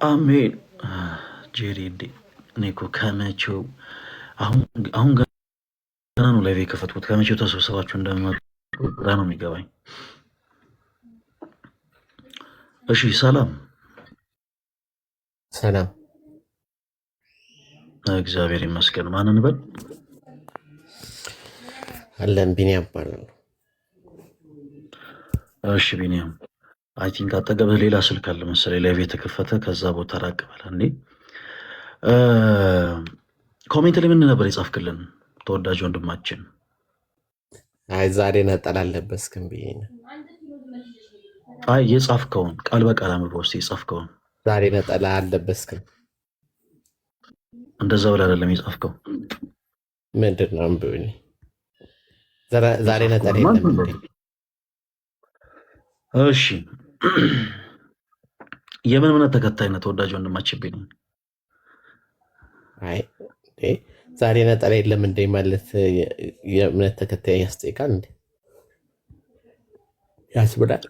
አሜን። ጄሬዴ እኔ እኮ ከመቼው አሁን ገና ነው ላይ የከፈትኩት። ከመቼው ተሰብስባችሁ እንደሚመጡ ግራ ነው የሚገባኝ። እሺ ሰላም ሰላም እግዚአብሔር ይመስገን። ማንን በል አለን ቢኒያም እባላለሁ። እሺ ቢኒያም፣ አይ ቲንክ አጠገብህ ሌላ ስልክ አለ መሰለኝ ላይ የተከፈተ። ከዛ ቦታ ራቅ በል እንዴ። ኮሜንት ላይ ምን ነበር የጻፍክልን ተወዳጅ ወንድማችን? አይ ዛሬ ነጠላ አለበስክም ብዬ ነው። አይ የጻፍከውን ቃል በቃል አንብበው እስኪ የጻፍከውን። ዛሬ ነጠላ አለበስክም እንደዛ ብለህ አይደለም የጻፍከው። ምንድን ነው አንብብኝ። ዛሬ ነጠላ የለም እንዴ? እሺ የምን እምነት ተከታይነት ተወዳጅ ወንድማችን ቢኒ? አይ ዛሬ ነጠላ የለም እንዴ ማለት የእምነት ተከታይ ያስጠይቃል እንዴ? ያስብላል?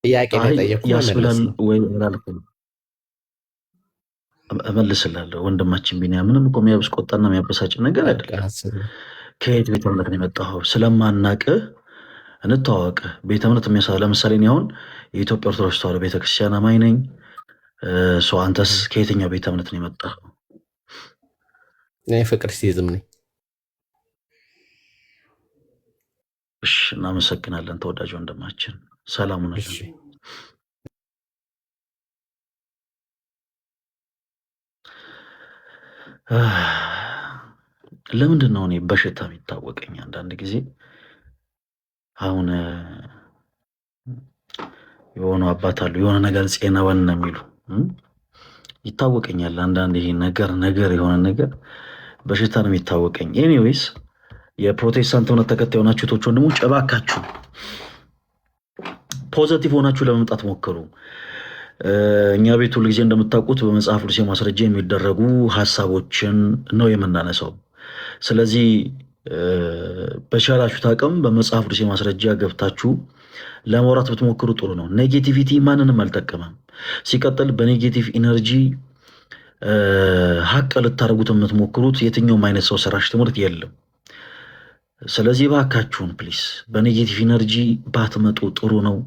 ጥያቄ ነው የጠየኩህ። ያስብላል ወይ አላልኩም? እመልስላለሁ። ወንድማችን ቢኒያም ምንም እኮ የሚያስቆጣና የሚያበሳጭ ነገር አይደለም። ከየት ቤተ እምነት ነው የመጣኸው? ስለማናቅህ እንተዋወቅ። ቤተ እምነት ለምሳሌ እኔ አሁን የኢትዮጵያ ኦርቶዶክስ ተዋሕዶ ቤተክርስቲያን አማኝ ነኝ። አንተስ ከየትኛው ቤተ እምነት ነው የመጣኸው? እኔ ፍቅር ሲዝም ነኝ። እሺ እናመሰግናለን ተወዳጅ ወንድማችን። ሰላም ነው። ለምንድን ነው እኔ በሽታ የሚታወቀኝ? አንዳንድ ጊዜ አሁን የሆኑ አባት አሉ የሆነ ነገር ጼና ወን ነው የሚሉ ይታወቀኛል። አንዳንድ ይሄ ነገር የሆነ ነገር በሽታ ነው የሚታወቀኝ። ኤኒዌይስ የፕሮቴስታንት እምነት ተከታይ የሆናችሁ እህቶች ወንድሞች እባካችሁ ፖዘቲቭ ሆናችሁ ለመምጣት ሞክሩ። እኛ ቤት ሁልጊዜ እንደምታውቁት በመጽሐፍ ቅዱስ ማስረጃ የሚደረጉ ሀሳቦችን ነው የምናነሳው። ስለዚህ በቻላችሁት አቅም በመጽሐፍ ቅዱስ ማስረጃ ገብታችሁ ለማውራት ብትሞክሩ ጥሩ ነው። ኔጌቲቪቲ ማንንም አልጠቀመም። ሲቀጥል በኔጌቲቭ ኢነርጂ ሀቅ ልታደርጉት የምትሞክሩት የትኛውም አይነት ሰው ሰራሽ ትምህርት የለም። ስለዚህ እባካችሁን ፕሊስ በኔጌቲቭ ኢነርጂ ባትመጡ ጥሩ ነው።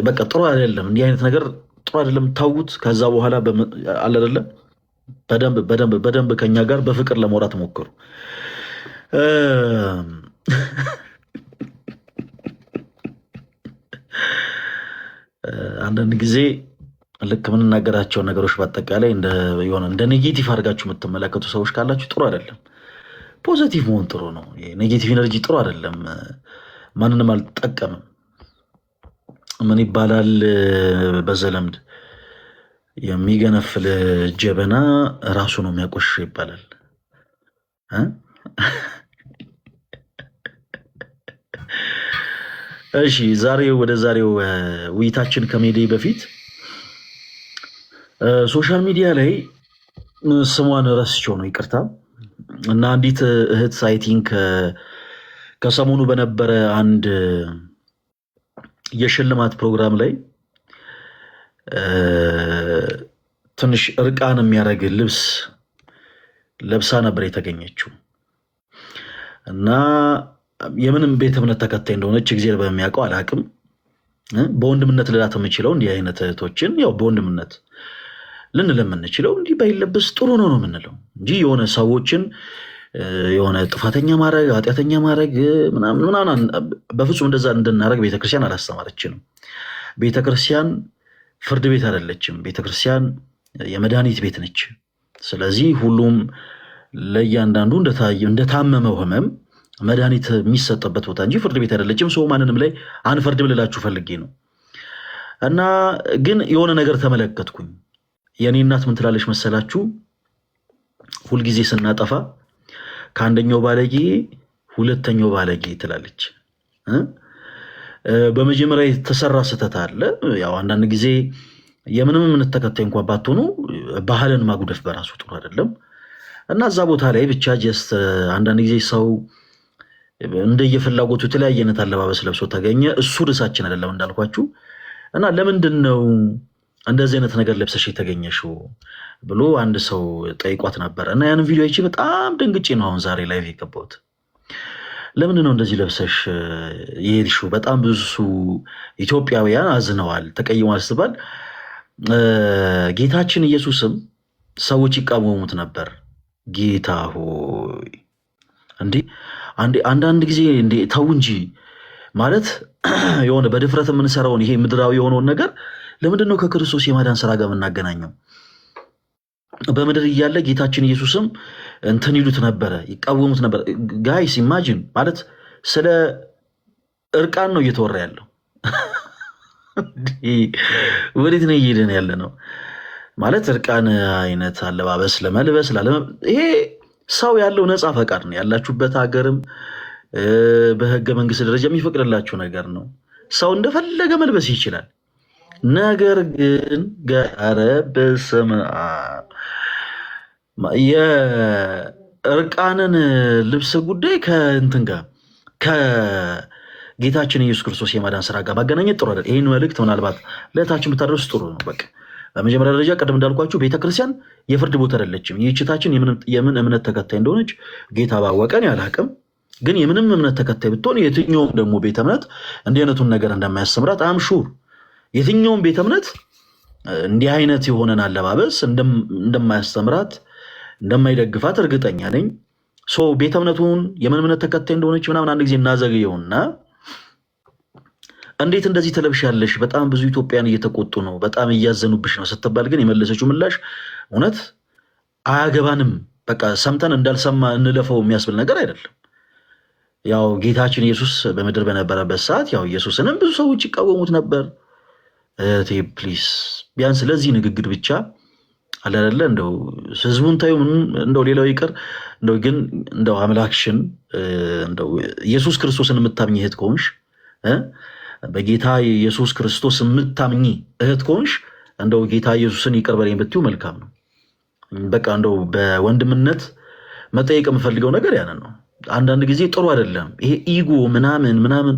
በቃ ጥሩ አይደለም፣ እንዲህ አይነት ነገር ጥሩ አይደለም። ታውት ከዛ በኋላ አለ አይደለ በደንብ ከኛ ጋር በፍቅር ለማውራት ሞክሩ። አንዳንድ ጊዜ ልክ የምንናገራቸው ነገሮች በአጠቃላይ እንደ ኔጌቲቭ አድርጋችሁ የምትመለከቱ ሰዎች ካላችሁ ጥሩ አይደለም። ፖዘቲቭ መሆን ጥሩ ነው። ኔጌቲቭ ኤነርጂ ጥሩ አይደለም፣ ማንንም አልጠቀምም። ምን ይባላል በዘለምድ የሚገነፍል ጀበና ራሱ ነው የሚያቆሽሸው ይባላል። እሺ ወደ ዛሬው ውይይታችን ከመሄዴ በፊት ሶሻል ሚዲያ ላይ ስሟን ረስቼው ነው ይቅርታ። እና አንዲት እህት አይ ቲንክ ከሰሞኑ በነበረ አንድ የሽልማት ፕሮግራም ላይ ትንሽ እርቃን የሚያደርግ ልብስ ለብሳ ነበር የተገኘችው። እና የምንም ቤተ እምነት ተከታይ እንደሆነች እግዚአብሔር በሚያውቀው አላቅም። በወንድምነት ልላት የምችለው እንዲህ አይነት እህቶችን ያው በወንድምነት ልንለው የምንችለው እንዲህ ባይለበስ ጥሩ ነው የምንለው እንጂ የሆነ ሰዎችን የሆነ ጥፋተኛ ማድረግ ኃጢአተኛ ማድረግ ምናምን በፍጹም እንደዛ እንድናደርግ ቤተክርስቲያን አላስተማረችንም። ቤተክርስቲያን ፍርድ ቤት አይደለችም። ቤተክርስቲያን የመድኃኒት ቤት ነች። ስለዚህ ሁሉም ለእያንዳንዱ እንደታመመው ህመም መድኃኒት የሚሰጥበት ቦታ እንጂ ፍርድ ቤት አይደለችም። ሰው ማንንም ላይ አንፈርድም ልላችሁ ፈልጌ ነው። እና ግን የሆነ ነገር ተመለከትኩኝ። የኔ እናት ምን ትላለች መሰላችሁ? ሁልጊዜ ስናጠፋ ከአንደኛው ባለጌ ሁለተኛው ባለጌ ትላለች። በመጀመሪያ የተሰራ ስህተት አለ። ያው አንዳንድ ጊዜ የምንም እምነት ተከታይ እንኳን ባትሆኑ ባህልን ማጉደፍ በራሱ ጥሩ አይደለም። እና እዛ ቦታ ላይ ብቻ ጀስት አንዳንድ ጊዜ ሰው እንደየፍላጎቱ የተለያየ አይነት አለባበስ ለብሶ ተገኘ። እሱ ርዕሳችን አይደለም እንዳልኳችሁ። እና ለምንድን ነው እንደዚህ አይነት ነገር ለብሰሽ የተገኘሽው ብሎ አንድ ሰው ጠይቋት ነበረ። እና ያንን ቪዲዮ አይቼ በጣም ደንግጬ ነው አሁን ዛሬ ላይቭ የገባሁት። ለምንድን ነው እንደዚህ ለብሰሽ የሄድሽው? በጣም ብዙ ኢትዮጵያውያን አዝነዋል፣ ተቀይሟል ስትባል ጌታችን ኢየሱስም ሰዎች ይቃወሙት ነበር። ጌታ ሆይ አንዳንድ ጊዜ ተው እንጂ ማለት የሆነ በድፍረት የምንሰራውን ይሄ ምድራዊ የሆነውን ነገር ለምንድን ነው ከክርስቶስ የማዳን ስራ ጋር የምናገናኘው? በምድር እያለ ጌታችን ኢየሱስም እንትን ይሉት ነበረ፣ ይቃወሙት ነበር። ጋይስ ኢማጂን ማለት ስለ እርቃን ነው እየተወራ ያለው። ወዴት ነው እየሄድን ያለ ነው? ማለት እርቃን አይነት አለባበስ ለመልበስ ይሄ ሰው ያለው ነፃ ፈቃድ ነው። ያላችሁበት ሀገርም በህገ መንግስት ደረጃ የሚፈቅድላችሁ ነገር ነው። ሰው እንደፈለገ መልበስ ይችላል። ነገር ግን ኧረ በስመ አብ የእርቃንን ልብስ ጉዳይ ከእንትን ጋር ከጌታችን ኢየሱስ ክርስቶስ የማዳን ስራ ጋር ማገናኘት ጥሩ አይደል። ይህን መልእክት ምናልባት ለእህታችን ብታደርሱ ጥሩ ነው። በቃ በመጀመሪያ ደረጃ ቀደም እንዳልኳችሁ ቤተክርስቲያን የፍርድ ቦታ አይደለችም። ይህችታችን የምን እምነት ተከታይ እንደሆነች ጌታ ባወቀን ያላቅም። ግን የምንም እምነት ተከታይ ብትሆን የትኛውም ደግሞ ቤተ እምነት እንዲህ አይነቱን ነገር እንደማያስተምራት አምሹር የትኛውም ቤተ እምነት እንዲህ አይነት የሆነን አለባበስ እንደማያስተምራት እንደማይደግፋት እርግጠኛ ነኝ። ቤተ እምነቱን የምን እምነት ተከታይ እንደሆነች ምናምን አንድ ጊዜ እናዘግየውና እንዴት እንደዚህ ትለብሻለሽ? በጣም ብዙ ኢትዮጵያን እየተቆጡ ነው፣ በጣም እያዘኑብሽ ነው ስትባል ግን የመለሰችው ምላሽ እውነት አያገባንም፣ በቃ ሰምተን እንዳልሰማ እንለፈው የሚያስብል ነገር አይደለም። ያው ጌታችን ኢየሱስ በምድር በነበረበት ሰዓት ያው ኢየሱስንም ብዙ ሰዎች ይቃወሙት ነበር። እህቴ ፕሊስ ቢያንስ ለዚህ ንግግር ብቻ አለለ እንደው ህዝቡን ታዩ እንደው ሌላው ይቀር እንደው ግን እንደው አምላክሽን እንደው ኢየሱስ ክርስቶስን የምታምኝ እህት ከሆንሽ በጌታ ኢየሱስ ክርስቶስ የምታምኝ እህት ከሆንሽ እንደው ጌታ ኢየሱስን ይቅር በለኝ ብትዩ መልካም ነው። በቃ እንደው በወንድምነት መጠየቅ የምፈልገው ነገር ያንን ነው። አንዳንድ ጊዜ ጥሩ አይደለም ይሄ ኢጎ ምናምን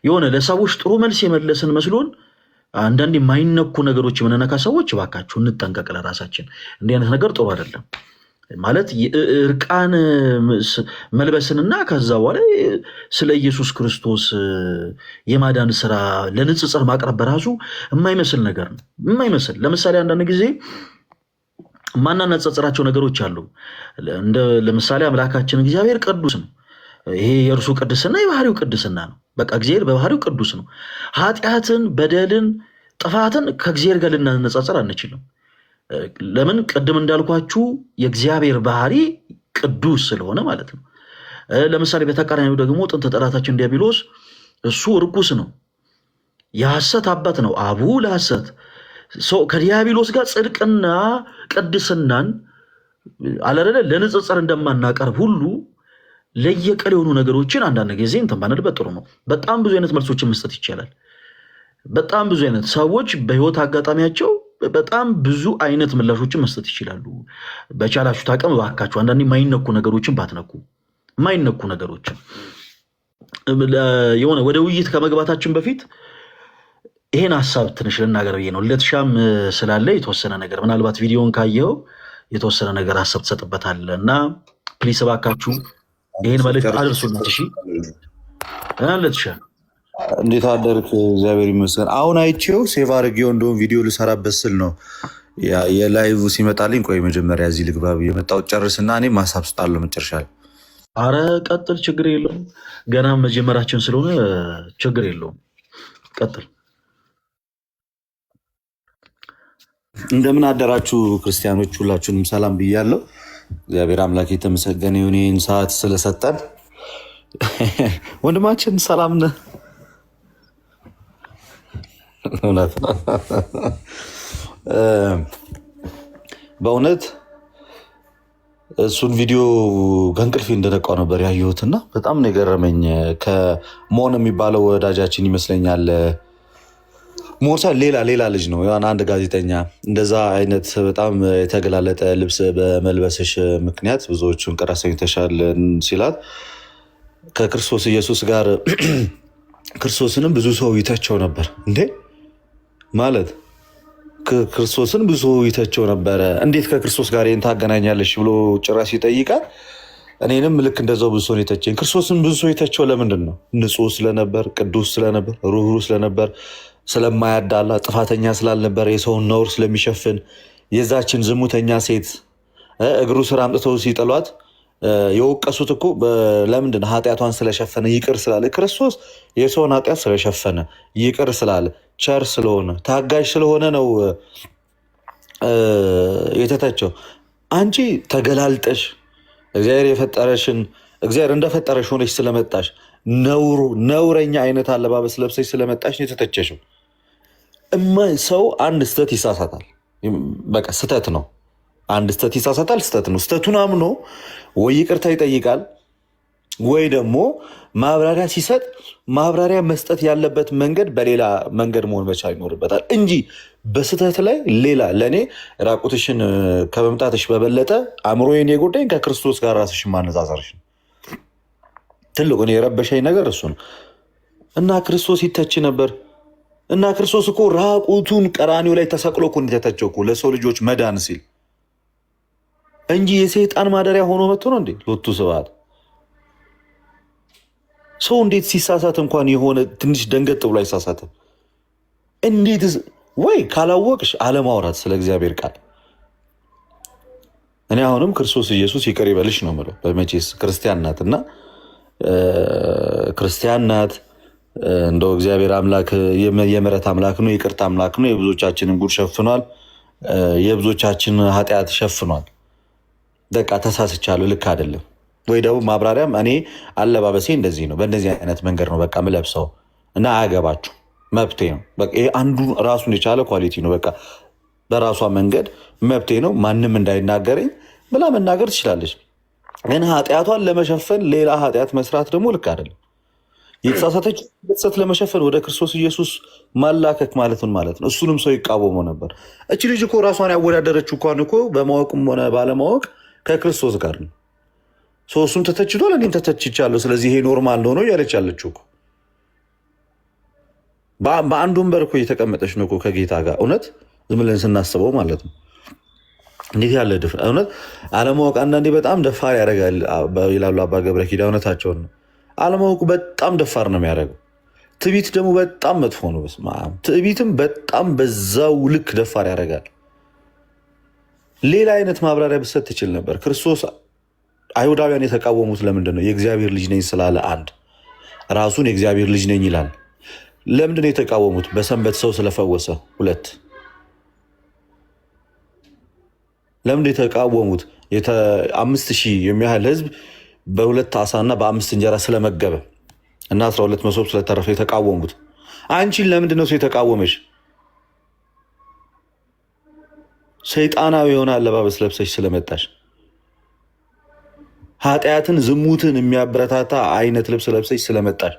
የሆነ ለሰዎች ጥሩ መልስ የመለስን መስሎን አንዳንድ የማይነኩ ነገሮች የምንነካ ሰዎች እባካችሁ እንጠንቀቅ ለራሳችን። እንዲህ አይነት ነገር ጥሩ አይደለም። ማለት እርቃን መልበስንና ከዛ በኋላ ስለ ኢየሱስ ክርስቶስ የማዳን ስራ ለንጽጽር ማቅረብ በራሱ የማይመስል ነገር ነው። የማይመስል ለምሳሌ አንዳንድ ጊዜ ማናነጻጽራቸው ነገሮች አሉ። ለምሳሌ አምላካችን እግዚአብሔር ቅዱስ ነው። ይሄ የእርሱ ቅድስና የባህሪው ቅድስና ነው። በቃ እግዚአብሔር በባህሪው ቅዱስ ነው። ኃጢአትን፣ በደልን፣ ጥፋትን ከእግዚአብሔር ጋር ልናነጻጽር አንችልም። ለምን? ቅድም እንዳልኳችሁ የእግዚአብሔር ባህሪ ቅዱስ ስለሆነ ማለት ነው። ለምሳሌ በተቃራኒው ደግሞ ጥንተ ጠላታችን ዲያብሎስ እሱ ርኩስ ነው፣ የሐሰት አባት ነው፣ አቡ ለሐሰት። ከዲያብሎስ ጋር ጽድቅና ቅድስናን አለረለ ለንጽጽር እንደማናቀርብ ሁሉ ለየቀል የሆኑ ነገሮችን አንዳንድ ጊዜ እንትን ባንልበት ጥሩ ነው። በጣም ብዙ አይነት መልሶችን መስጠት ይቻላል። በጣም ብዙ አይነት ሰዎች በህይወት አጋጣሚያቸው በጣም ብዙ አይነት ምላሾችን መስጠት ይችላሉ። በቻላችሁት አቅም እባካችሁ አንዳንዴ የማይነኩ ነገሮችን ባትነኩ። የማይነኩ ነገሮችን የሆነ ወደ ውይይት ከመግባታችን በፊት ይሄን ሀሳብ ትንሽ ልናገር ብዬ ነው። ልትሻም ስላለ የተወሰነ ነገር ምናልባት ቪዲዮን ካየው የተወሰነ ነገር ሀሳብ ትሰጥበታለ እና ፕሊስ እባካችሁ ይህን መልዕክት አድርሱለት። እሺ ልትሻ እንዴት አደርክ? እግዚአብሔር ይመስገን። አሁን አይቼው ሴቭ አድርጌው እንደውም ቪዲዮ ልሰራበት ስል ነው የላይቭ ሲመጣልኝ። ቆይ መጀመሪያ እዚህ ልግባ የመጣው ጨርስና እኔ ማሳብ ስጣለሁ መጨረሻ ላይ። አረ ቀጥል፣ ችግር የለውም። ገና መጀመራችን ስለሆነ ችግር የለውም። ቀጥል። እንደምን አደራችሁ ክርስቲያኖች፣ ሁላችሁንም ሰላም ብያለሁ። እግዚአብሔር አምላክ የተመሰገነ ይሁን ይህን ሰዓት ስለሰጠን። ወንድማችን ሰላም ነህ? በእውነት እሱን ቪዲዮ ከእንቅልፌ እንደነቃው ነበር ያየሁትና በጣም ነው የገረመኝ። ከሞን የሚባለው ወዳጃችን ይመስለኛል ሞሳ ሌላ ልጅ ነው አንድ ጋዜጠኛ እንደዛ አይነት በጣም የተገላለጠ ልብስ በመልበስሽ ምክንያት ብዙዎቹን ቅር አሰኝተሻል ሲላት ከክርስቶስ ኢየሱስ ጋር ክርስቶስንም ብዙ ሰው ይተቸው ነበር። እንዴ ማለት ክርስቶስን ብዙ ይተቸው ነበረ። እንዴት ከክርስቶስ ጋር ይህን ታገናኛለች ብሎ ጭራሽ ይጠይቃል። እኔንም ልክ እንደዛው ብዙ ሰው የተቸኝ። ክርስቶስን ብዙ ሰው የተቸው ለምንድን ነው? ንጹሕ ስለነበር፣ ቅዱስ ስለነበር፣ ሩህሩህ ስለነበር፣ ስለማያዳላ፣ ጥፋተኛ ስላልነበር፣ የሰውን ነውር ስለሚሸፍን፣ የዛችን ዝሙተኛ ሴት እግሩ ስር አምጥተው ሲጥሏት የወቀሱት እኮ ለምንድን ነው? ኃጢአቷን ስለሸፈነ ይቅር ስላለ። ክርስቶስ የሰውን ኃጢአት ስለሸፈነ ይቅር ስላለ ቸር ስለሆነ ታጋሽ ስለሆነ ነው የተተቸው። አንቺ ተገላልጠሽ እግዚአብሔር የፈጠረሽን እግዚአብሔር እንደፈጠረሽ ሆነሽ ስለመጣሽ ነውረኛ አይነት አለባበስ ለብሰሽ ስለመጣሽ ነው የተተቸሽው። ሰው አንድ ስተት ይሳሳታል። በቃ ስተት ነው። አንድ ስተት ይሳሳታል፣ ስተት ነው። ስተቱን አምኖ ወይ ይቅርታ ይጠይቃል ወይ ደግሞ ማብራሪያ ሲሰጥ ማብራሪያ መስጠት ያለበት መንገድ በሌላ መንገድ መሆን መቻል ይኖርበታል እንጂ በስተት ላይ ሌላ። ለእኔ ራቁትሽን ከመምጣትሽ በበለጠ አእምሮዬን የጎዳኝ ከክርስቶስ ጋር ራስሽን ማነጻጸርሽ ነው። ትልቁን የረበሸኝ ነገር እሱ ነው። እና ክርስቶስ ይተች ነበር። እና ክርስቶስ እኮ ራቁቱን ቀራኒው ላይ ተሰቅሎ እኮ የተተቸው እኮ ለሰው ልጆች መዳን ሲል እንጂ የሰይጣን ማደሪያ ሆኖ መጥቶ ነው እንዴ? ሎቱ ስብሐት። ሰው እንዴት ሲሳሳት እንኳን የሆነ ትንሽ ደንገጥ ብሎ አይሳሳትም? እንዴት ወይ ካላወቅሽ አለማውራት ስለ እግዚአብሔር ቃል። እኔ አሁንም ክርስቶስ ኢየሱስ ይቅር ይበልሽ ነው የምለው። በመቼስ ክርስቲያን ናት እና ክርስቲያን ናት። እንደው እግዚአብሔር አምላክ የምሕረት አምላክ ነው፣ የይቅርታ አምላክ ነው። የብዙዎቻችንን ጉድ ሸፍኗል፣ የብዙዎቻችን ኃጢአት ሸፍኗል። በቃ ተሳስቻለሁ፣ ልክ አይደለም ወይ ደግሞ ማብራሪያም እኔ አለባበሴ እንደዚህ ነው፣ በእንደዚህ አይነት መንገድ ነው በቃ ምለብሰው እና አያገባችሁ፣ መብቴ ነው። በቃ ይሄ አንዱ ራሱን የቻለ ኳሊቲ ነው። በቃ በራሷ መንገድ መብቴ ነው፣ ማንም እንዳይናገረኝ ብላ መናገር ትችላለች። ግን ኃጢአቷን ለመሸፈን ሌላ ኃጢአት መስራት ደግሞ ልክ አይደለም። የተሳሳተች ስህተት ለመሸፈን ወደ ክርስቶስ ኢየሱስ ማላከክ ማለትን ማለት ነው። እሱንም ሰው ይቃወመው ነበር። እቺ ልጅ እኮ ራሷን ያወዳደረችው እንኳን እኮ በማወቅም ሆነ ባለማወቅ ከክርስቶስ ጋር ነው። እሱም ተተችቷል፣ እኔም ተተችቻለሁ። ስለዚህ ይሄ ኖርማል ነው እያለች ያለችው እኮ በአንድ ወንበር እኮ እየተቀመጠች ነው እኮ ከጌታ ጋር። እውነት ዝም ብለን ስናስበው ማለት ነው። እንዴት ያለ ድፍረት! እውነት አለማወቅ አንዳንዴ በጣም ደፋር ያደርጋል ይላሉ አባ ገብረ ኪዳን። እውነታቸውን ነው። አለማወቁ በጣም ደፋር ነው የሚያደርገው። ትዕቢት ደግሞ በጣም መጥፎ ነው። በስመ አብ። ትዕቢትም በጣም በዛው ልክ ደፋር ያደርጋል። ሌላ አይነት ማብራሪያ ብሰጥ ትችል ነበር። ክርስቶስ አይሁዳውያን የተቃወሙት ለምንድን ነው? የእግዚአብሔር ልጅ ነኝ ስላለ አንድ፣ ራሱን የእግዚአብሔር ልጅ ነኝ ይላል። ለምንድን ነው የተቃወሙት? በሰንበት ሰው ስለፈወሰ ሁለት። ለምንድን የተቃወሙት? 5,000 የሚያህል ህዝብ በሁለት ዓሳና በ5 እንጀራ ስለመገበ እና 12 መሶብ ስለተረፈ የተቃወሙት። አንቺን ለምንድን ነው ሰው የተቃወመሽ? ሰይጣናዊ የሆነ አለባበስ ለብሰሽ ስለመጣሽ፣ ኃጢአትን ዝሙትን የሚያበረታታ አይነት ልብስ ለብሰሽ ስለመጣሽ፣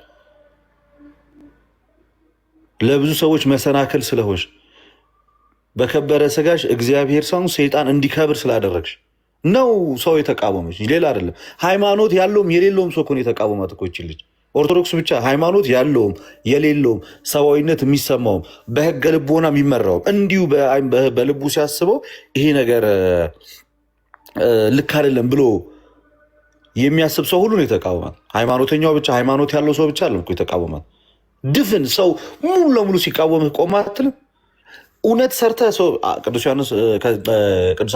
ለብዙ ሰዎች መሰናክል ስለሆንሽ፣ በከበረ ስጋሽ እግዚአብሔር ሳይሆን ሰይጣን እንዲከብር ስላደረግሽ ነው ሰው የተቃወመች፣ ሌላ አይደለም። ሃይማኖት ያለውም የሌለውም ሰው እኮ ነው የተቃወማት እኮ ይህች ልጅ። ኦርቶዶክስ ብቻ ሃይማኖት ያለውም የሌለውም ሰብአዊነት የሚሰማውም በህገ ልቦና የሚመራውም እንዲሁ በልቡ ሲያስበው ይሄ ነገር ልክ አይደለም ብሎ የሚያስብ ሰው ሁሉ ነው የተቃወማት። ሃይማኖተኛው ብቻ ሃይማኖት ያለው ሰው ብቻ አለም እኮ የተቃወማት። ድፍን ሰው ሙሉ ለሙሉ ሲቃወምህ ቆማ አትልም። እውነት ሰርተ ሰው ቅዱስ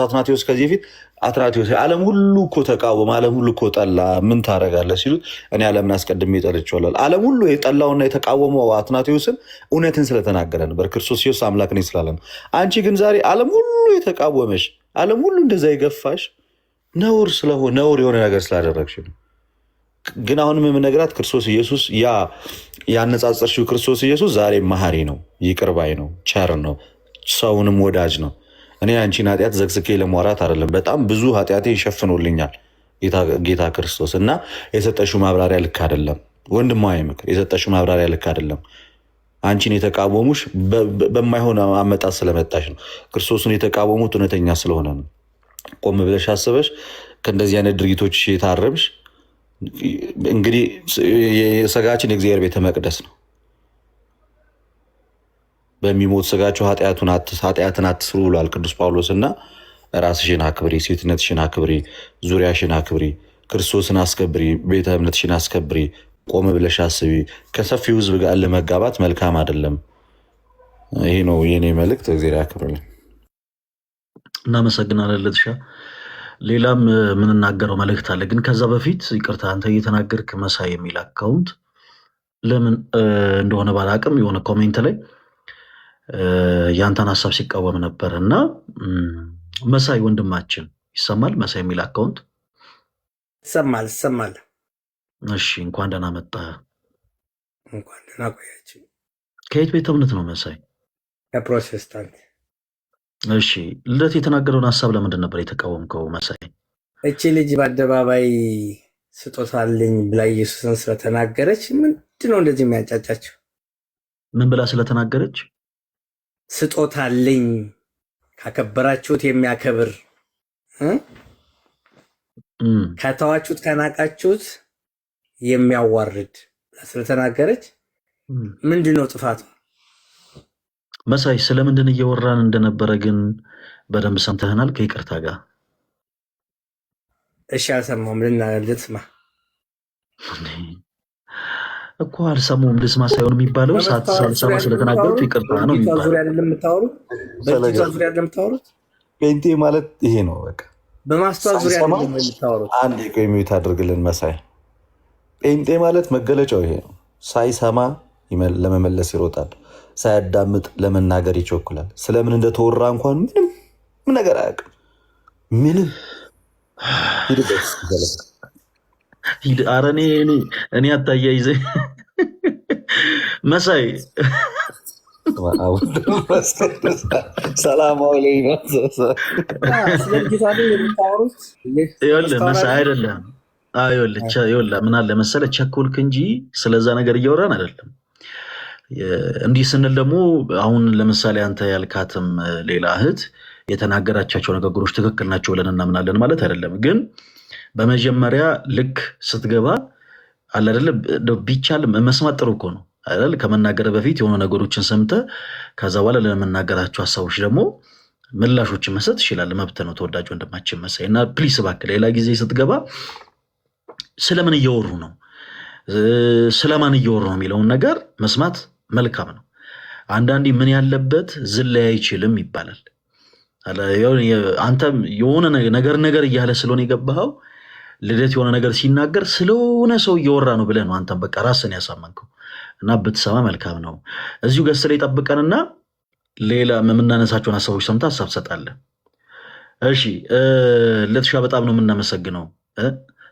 አትናቴዎስ ከዚህ በፊት አትናቴዎስ ዓለም ሁሉ እኮ ተቃወመ፣ ዓለም ሁሉ እኮ ጠላ፣ ምን ታደርጋለህ ሲሉት እኔ ዓለምን አስቀድሜ ጠልቼዋለሁ። ዓለም ሁሉ የጠላውና የተቃወመው አትናቴዎስን እውነትን ስለተናገረ ነበር፣ ክርስቶስ ኢየሱስ አምላክ ነኝ ስላለ ነው። አንቺ ግን ዛሬ ዓለም ሁሉ የተቃወመሽ፣ ዓለም ሁሉ እንደዛ የገፋሽ ነውር የሆነ ነገር ስላደረግሽ ነው። ግን አሁንም የምነግራት ክርስቶስ ኢየሱስ ያነጻጸርሽው ክርስቶስ ኢየሱስ ዛሬ መሐሪ ነው፣ ይቅር ባይ ነው፣ ቸር ነው፣ ሰውንም ወዳጅ ነው። እኔ አንቺን ኃጢአት ዘግዝኬ ለማውራት አይደለም፣ በጣም ብዙ ኃጢአቴ ይሸፍኖልኛል ጌታ ክርስቶስ። እና የሰጠሽው ማብራሪያ ልክ አይደለም ወንድማዊ ምክር፣ የሰጠሽው ማብራሪያ ልክ አይደለም። አንቺን የተቃወሙሽ በማይሆን አመጣት ስለመጣሽ ነው። ክርስቶስን የተቃወሙት እውነተኛ ስለሆነ ነው። ቆም ብለሽ አስበሽ ከእንደዚህ አይነት ድርጊቶች የታረምሽ። እንግዲህ ስጋችን የእግዚአብሔር ቤተ መቅደስ ነው። በሚሞት ስጋቸው ኃጢአትን አትስሩ ብሏል ቅዱስ ጳውሎስ። እና ራስሽን አክብሪ፣ ሴትነትሽን አክብሪ፣ ዙሪያሽን አክብሪ፣ ክርስቶስን አስከብሪ፣ ቤተ እምነትሽን አስከብሪ፣ ቆም ብለሽ አስቢ። ከሰፊው ህዝብ ጋር ለመጋባት መልካም አይደለም። ይሄ ነው የኔ መልእክት። እግዚአብሔር ያክብርልኝ። እናመሰግናለን ልትሻ። ሌላም የምንናገረው መልእክት አለ፣ ግን ከዛ በፊት ይቅርታ፣ አንተ እየተናገርክ መሳይ የሚል አካውንት ለምን እንደሆነ ባላቅም የሆነ ኮሜንት ላይ የአንተን ሀሳብ ሲቃወም ነበር እና መሳይ ወንድማችን ይሰማል? መሳይ የሚል አካውንት ይሰማል። እሺ፣ እንኳን ደህና መጣህ። እንኳን ደህና ቆያችሁ። ከየት ቤተ እምነት ነው መሳይ? ከፕሮቴስታንት። እሺ፣ ልደት የተናገረውን ሀሳብ ለምንድን ነበር የተቃወምከው መሳይ? እቺ ልጅ በአደባባይ ስጦታ አለኝ ብላ ኢየሱስን ስለተናገረች ምንድነው እንደዚህ የሚያጫጫቸው? ምን ብላ ስለተናገረች? ስጦታ አለኝ ካከበራችሁት የሚያከብር ከተዋችሁት ከናቃችሁት የሚያዋርድ ስለተናገረች ምንድነው ጥፋቱ? መሳይ ስለምንድን እየወራን እንደነበረ ግን በደንብ ሰምተህናል? ከይቅርታ ጋር እሺ፣ አልሰማሁም። ልስማ እኮ አልሰማሁም። ልስማ ሳይሆን የሚባለው ሳትሰማ ስለተናገሩት ይቅርታ ነው የሚባለው። ዙሪያ አይደለም የምታወሩት? ዙሪያ አይደለም የምታወሩት? ጴንጤ ማለት ይሄ ነው በቃ። በማስተዋል ዙሪያ አይደለም የምታወሩት? አንድ ቆይ ሚዩት አድርግልን መሳይ። ጴንጤ ማለት መገለጫው ይሄ ነው። ሳይሰማ ለመመለስ ይሮጣል፣ ሳያዳምጥ ለመናገር ይቸኩላል። ስለምን እንደተወራ እንኳን ምንም ነገር አያውቅም። ምንም ኧረ እኔ አታያይዘ መሳይ ሰላማዊ ላይ መሳይ አይደለም። ምን አለ መሰለህ ቸኮልክ እንጂ ስለዛ ነገር እያወራን አይደለም። እንዲህ ስንል ደግሞ አሁን ለምሳሌ አንተ ያልካትም ሌላ እህት የተናገራቻቸው ንግግሮች ትክክል ናቸው ብለን እናምናለን ማለት አይደለም። ግን በመጀመሪያ ልክ ስትገባ አለ አይደለ፣ ቢቻል መስማት ጥሩ እኮ ነው አይደል? ከመናገር በፊት የሆኑ ነገሮችን ሰምተህ ከዛ በኋላ ለመናገራቸው ሀሳቦች ደግሞ ምላሾችን መስጠት ይችላል። መብት ነው። ተወዳጅ ወንድማችን መሳይ እና ፕሊስ እባክህ ሌላ ጊዜ ስትገባ ስለምን እየወሩ ነው፣ ስለማን እየወሩ ነው የሚለውን ነገር መስማት መልካም ነው። አንዳንዴ ምን ያለበት ዝላይ አይችልም ይባላል። አንተም የሆነ ነገር እያለ ስለሆነ የገባኸው ልደት የሆነ ነገር ሲናገር ስለሆነ ሰው እየወራ ነው ብለህ ነው አንተም በቃ ራስን ያሳመንከው እና ብትሰማ መልካም ነው። እዚሁ ገስ ላይ ጠብቀንና ሌላ የምናነሳቸውን ሀሳቦች ሰምተህ ሀሳብ ትሰጣለህ። እሺ ለትሻ በጣም ነው የምናመሰግነው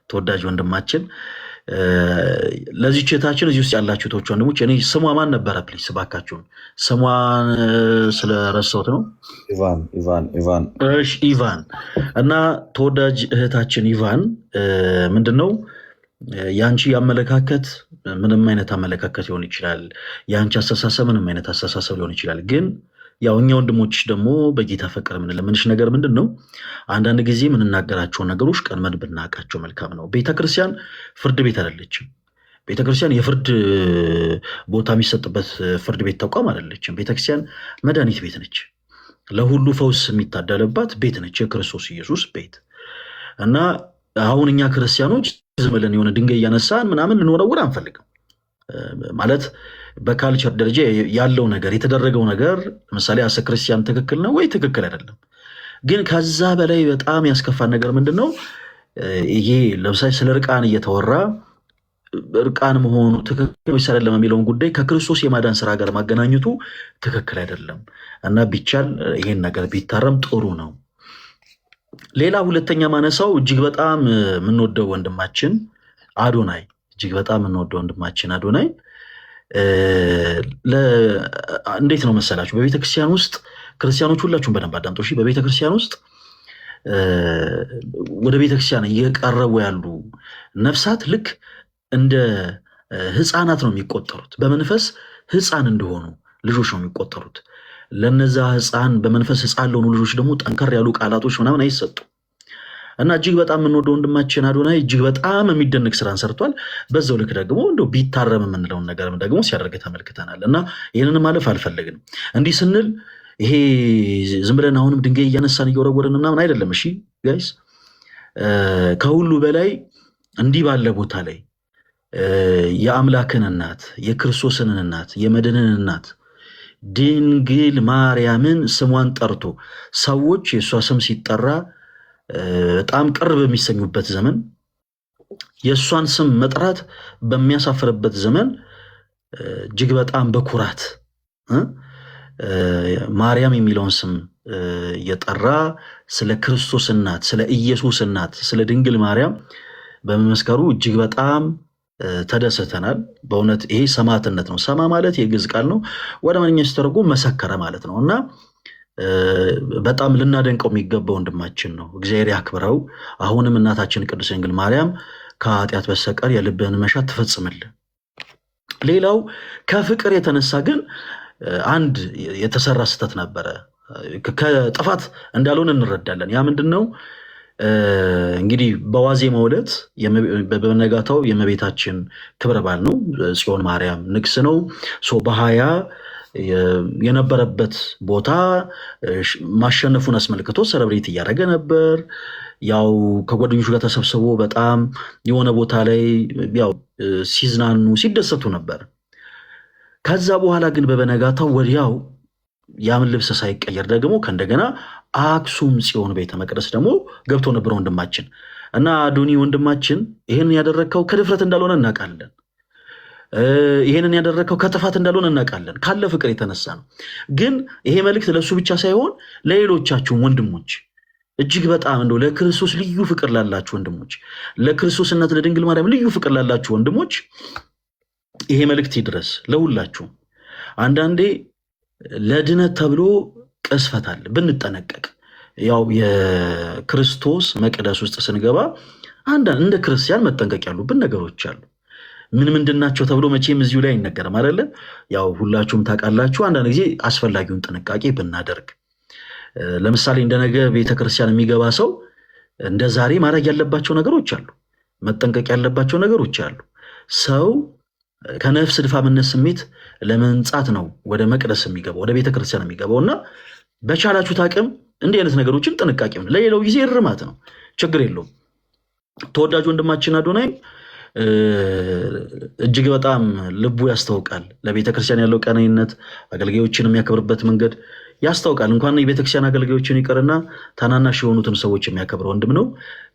ተወዳጅ ወንድማችን። ለዚህ ቼታችን እዚህ ውስጥ ያላችሁ ቶች ወንድሞች፣ እኔ ስሟ ማን ነበረ? ፕሊስ እባካችሁን ስሟን ስለረሳሁት ነው። ኢቫን። እሺ ኢቫን እና ተወዳጅ እህታችን ኢቫን ምንድነው የአንቺ አመለካከት ምንም አይነት አመለካከት ሊሆን ይችላል። የአንቺ አስተሳሰብ ምንም አይነት አስተሳሰብ ሊሆን ይችላል። ግን ያው እኛ ወንድሞች ደግሞ በጌታ ፍቅር የምንለምንሽ ነገር ምንድን ነው? አንዳንድ ጊዜ የምንናገራቸውን ነገሮች ቀድመን ብናውቃቸው መልካም ነው። ቤተክርስቲያን ፍርድ ቤት አይደለችም። ቤተክርስቲያን የፍርድ ቦታ የሚሰጥበት ፍርድ ቤት ተቋም አይደለችም። ቤተክርስቲያን መድኃኒት ቤት ነች። ለሁሉ ፈውስ የሚታደልባት ቤት ነች። የክርስቶስ ኢየሱስ ቤት እና አሁን እኛ ክርስቲያኖች ዝም ብለን የሆነ ድንጋይ እያነሳን ምናምን ልንወረውር አንፈልግም። ማለት በካልቸር ደረጃ ያለው ነገር የተደረገው ነገር ለምሳሌ አሰ ክርስቲያን ትክክል ነው ወይ ትክክል አይደለም። ግን ከዛ በላይ በጣም ያስከፋን ነገር ምንድን ነው? ይሄ ለምሳሌ ስለ እርቃን እየተወራ እርቃን መሆኑ ትክክል ወይስ አይደለም የሚለውን ጉዳይ ከክርስቶስ የማዳን ስራ ጋር ማገናኘቱ ትክክል አይደለም እና ቢቻል ይሄን ነገር ቢታረም ጥሩ ነው። ሌላ ሁለተኛ ማነሳው እጅግ በጣም የምንወደው ወንድማችን አዶናይ እንዴት ነው መሰላችሁ? በቤተክርስቲያን ውስጥ ክርስቲያኖች ሁላችሁም በደንብ አዳምጡ እሺ። በቤተክርስቲያን ውስጥ ወደ ቤተክርስቲያን እየቀረቡ ያሉ ነፍሳት ልክ እንደ ህፃናት ነው የሚቆጠሩት። በመንፈስ ህፃን እንደሆኑ ልጆች ነው የሚቆጠሩት። ለነዛ በመንፈስ ህፃን ለሆኑ ልጆች ደግሞ ጠንከር ያሉ ቃላቶች ምናምን አይሰጡም እና እጅግ በጣም የምንወደው ወንድማችን አዶናይ እጅግ በጣም የሚደንቅ ስራን ሰርቷል። በዛው ልክ ደግሞ እንደው ቢታረም የምንለውን ነገር ደግሞ ሲያደርግ ተመልክተናል እና ይህንን ማለፍ አልፈለግንም። እንዲህ ስንል ይሄ ዝም ብለን አሁንም ድንጋይ እያነሳን እየወረወርን ምናምን አይደለም። እሺ ጋይስ፣ ከሁሉ በላይ እንዲህ ባለ ቦታ ላይ የአምላክን እናት የክርስቶስን እናት የመድንን እናት ድንግል ማርያምን ስሟን ጠርቶ ሰዎች የእሷ ስም ሲጠራ በጣም ቅርብ በሚሰኙበት ዘመን የእሷን ስም መጥራት በሚያሳፍርበት ዘመን እጅግ በጣም በኩራት ማርያም የሚለውን ስም እየጠራ ስለ ክርስቶስ እናት፣ ስለ ኢየሱስ እናት፣ ስለ ድንግል ማርያም በመመስከሩ እጅግ በጣም ተደስተናል። በእውነት ይሄ ሰማዕትነት ነው። ሰማ ማለት የግዕዝ ቃል ነው። ወደ አማርኛ ሲተረጎም መሰከረ ማለት ነው እና በጣም ልናደንቀው የሚገባ ወንድማችን ነው። እግዚአብሔር ያክብረው። አሁንም እናታችን ቅድስት ድንግል ማርያም ከኃጢአት በስተቀር የልብህን መሻት ትፈጽምልህ። ሌላው ከፍቅር የተነሳ ግን አንድ የተሰራ ስህተት ነበረ። ከጥፋት እንዳልሆነ እንረዳለን። ያ ምንድን ነው? እንግዲህ በዋዜማው ዕለት በነጋታው የእመቤታችን ክብረ በዓል ነው። ጽዮን ማርያም ንግስ ነው። በ20 የነበረበት ቦታ ማሸነፉን አስመልክቶ ሰለብሬት እያደረገ ነበር። ያው ከጓደኞቹ ጋር ተሰብስቦ በጣም የሆነ ቦታ ላይ ያው ሲዝናኑ ሲደሰቱ ነበር። ከዛ በኋላ ግን በበነጋታው ወዲያው ያምን ልብስ ሳይቀየር ደግሞ ከእንደገና አክሱም ጽዮን ቤተ መቅደስ ደግሞ ገብቶ ነበር ወንድማችን እና አዶኒ ወንድማችን ይህንን ያደረግከው ከድፍረት እንዳልሆነ እናውቃለን። ይህንን ያደረግከው ከጥፋት እንዳልሆነ እናውቃለን። ካለ ፍቅር የተነሳ ነው። ግን ይሄ መልእክት ለእሱ ብቻ ሳይሆን ለሌሎቻችሁም ወንድሞች እጅግ በጣም እንደው ለክርስቶስ ልዩ ፍቅር ላላችሁ ወንድሞች፣ ለክርስቶስ እናት ለድንግል ማርያም ልዩ ፍቅር ላላችሁ ወንድሞች ይሄ መልእክት ይድረስ ለሁላችሁም። አንዳንዴ ለድነት ተብሎ ቅስፈት አለ፣ ብንጠነቀቅ። ያው የክርስቶስ መቅደስ ውስጥ ስንገባ አንዳንድ እንደ ክርስቲያን መጠንቀቅ ያሉብን ነገሮች አሉ። ምንድን ናቸው ተብሎ መቼም እዚሁ ላይ አይነገርም አይደለ? ያው ሁላችሁም ታውቃላችሁ። አንዳንድ ጊዜ አስፈላጊውን ጥንቃቄ ብናደርግ፣ ለምሳሌ እንደ ነገ ቤተክርስቲያን የሚገባ ሰው እንደ ዛሬ ማድረግ ያለባቸው ነገሮች አሉ፣ መጠንቀቅ ያለባቸው ነገሮች አሉ። ሰው ከነፍስ ድፋምነት ስሜት ለመንጻት ነው ወደ መቅደስ የሚገባው፣ ወደ ቤተክርስቲያን የሚገባው እና በቻላችሁት አቅም እንዲህ አይነት ነገሮችን ጥንቃቄ ነው። ለሌላው ጊዜ እርማት ነው፣ ችግር የለውም። ተወዳጅ ወንድማችን አዶናይ እጅግ በጣም ልቡ ያስታውቃል። ለቤተክርስቲያን ያለው ቀናይነት፣ አገልጋዮችን የሚያከብርበት መንገድ ያስታውቃል። እንኳን የቤተክርስቲያን አገልጋዮችን ይቀርና ታናናሽ የሆኑትን ሰዎች የሚያከብር ወንድም ነው።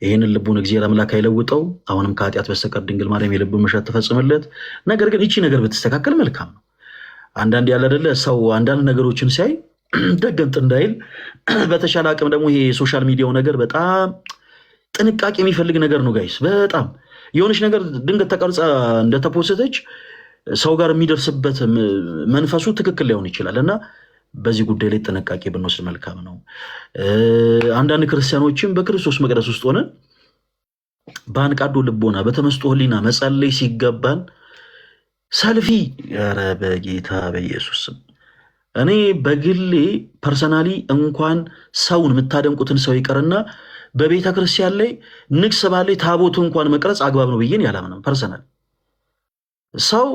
ይህንን ልቡን እግዚአብሔር አምላክ አይለውጠው። አሁንም ከኃጢአት በስተቀር ድንግል ማርያም የልቡን መሻት ትፈጽምለት። ነገር ግን ይቺ ነገር ብትስተካከል መልካም ነው። አንዳንድ ያለ አይደለ ሰው አንዳንድ ነገሮችን ሲያይ ደገምጥ እንዳይል፣ በተሻለ አቅም ደግሞ ይሄ የሶሻል ሚዲያው ነገር በጣም ጥንቃቄ የሚፈልግ ነገር ነው ጋይስ። በጣም የሆነች ነገር ድንገት ተቀርጻ እንደተፖስተች ሰው ጋር የሚደርስበት መንፈሱ ትክክል ላይሆን ይችላል እና በዚህ ጉዳይ ላይ ጥንቃቄ ብንወስድ መልካም ነው። አንዳንድ ክርስቲያኖችም በክርስቶስ መቅደስ ውስጥ ሆነን በአንቃዶ ልቦና በተመስጦ ሕሊና መጸለይ ሲገባን ሰልፊ፣ ኧረ በጌታ በኢየሱስ ስም እኔ በግሌ ፐርሰናሊ እንኳን ሰውን የምታደንቁትን ሰው ይቀርና በቤተ ክርስቲያን ላይ ንግስ ባለ ታቦቱ እንኳን መቅረጽ አግባብ ነው ብዬን ያላምነው ፐርሰናል። ሰው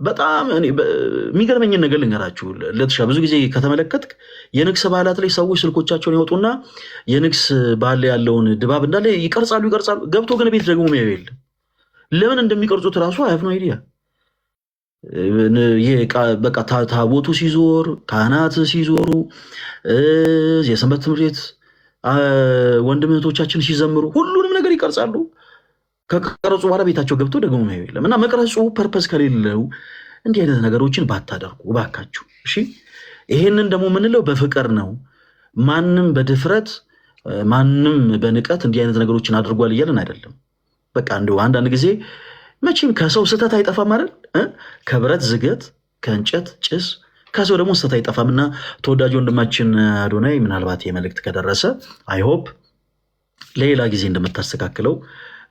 በጣም የሚገርመኝን ነገር ልንገራችሁ ለትሻ፣ ብዙ ጊዜ ከተመለከትክ የንግስ በዓላት ላይ ሰዎች ስልኮቻቸውን ያወጡና የንግስ በዓል ላይ ያለውን ድባብ እንዳለ ይቀርጻሉ። ገብቶ ግን ቤት ደግሞ የሚያዩ የለም። ለምን እንደሚቀርጹት ራሱ አያፍ ነው አይዲያ። በቃ ታቦቱ ሲዞር፣ ካህናት ሲዞሩ፣ የሰንበት ትምህርት ቤት ወንድም እህቶቻችን ሲዘምሩ ሁሉንም ነገር ይቀርጻሉ። ከቀረጹ በኋላ ቤታቸው ገብቶ ደግሞ ማየው የለም እና መቅረጹ ፐርፐስ ከሌለው እንዲህ አይነት ነገሮችን ባታደርጉ እባካችሁ። እሺ፣ ይሄንን ደግሞ የምንለው በፍቅር ነው። ማንም በድፍረት ማንም በንቀት እንዲህ አይነት ነገሮችን አድርጓል እያለን አይደለም። በቃ እንዲሁ አንዳንድ ጊዜ መቼም ከሰው ስህተት አይጠፋም አይደል? ከብረት ዝገት፣ ከእንጨት ጭስ፣ ከሰው ደግሞ ስህተት አይጠፋም። እና ተወዳጅ ወንድማችን አዶናይ ምናልባት የመልእክት ከደረሰ አይሆፕ ሌላ ጊዜ እንደምታስተካክለው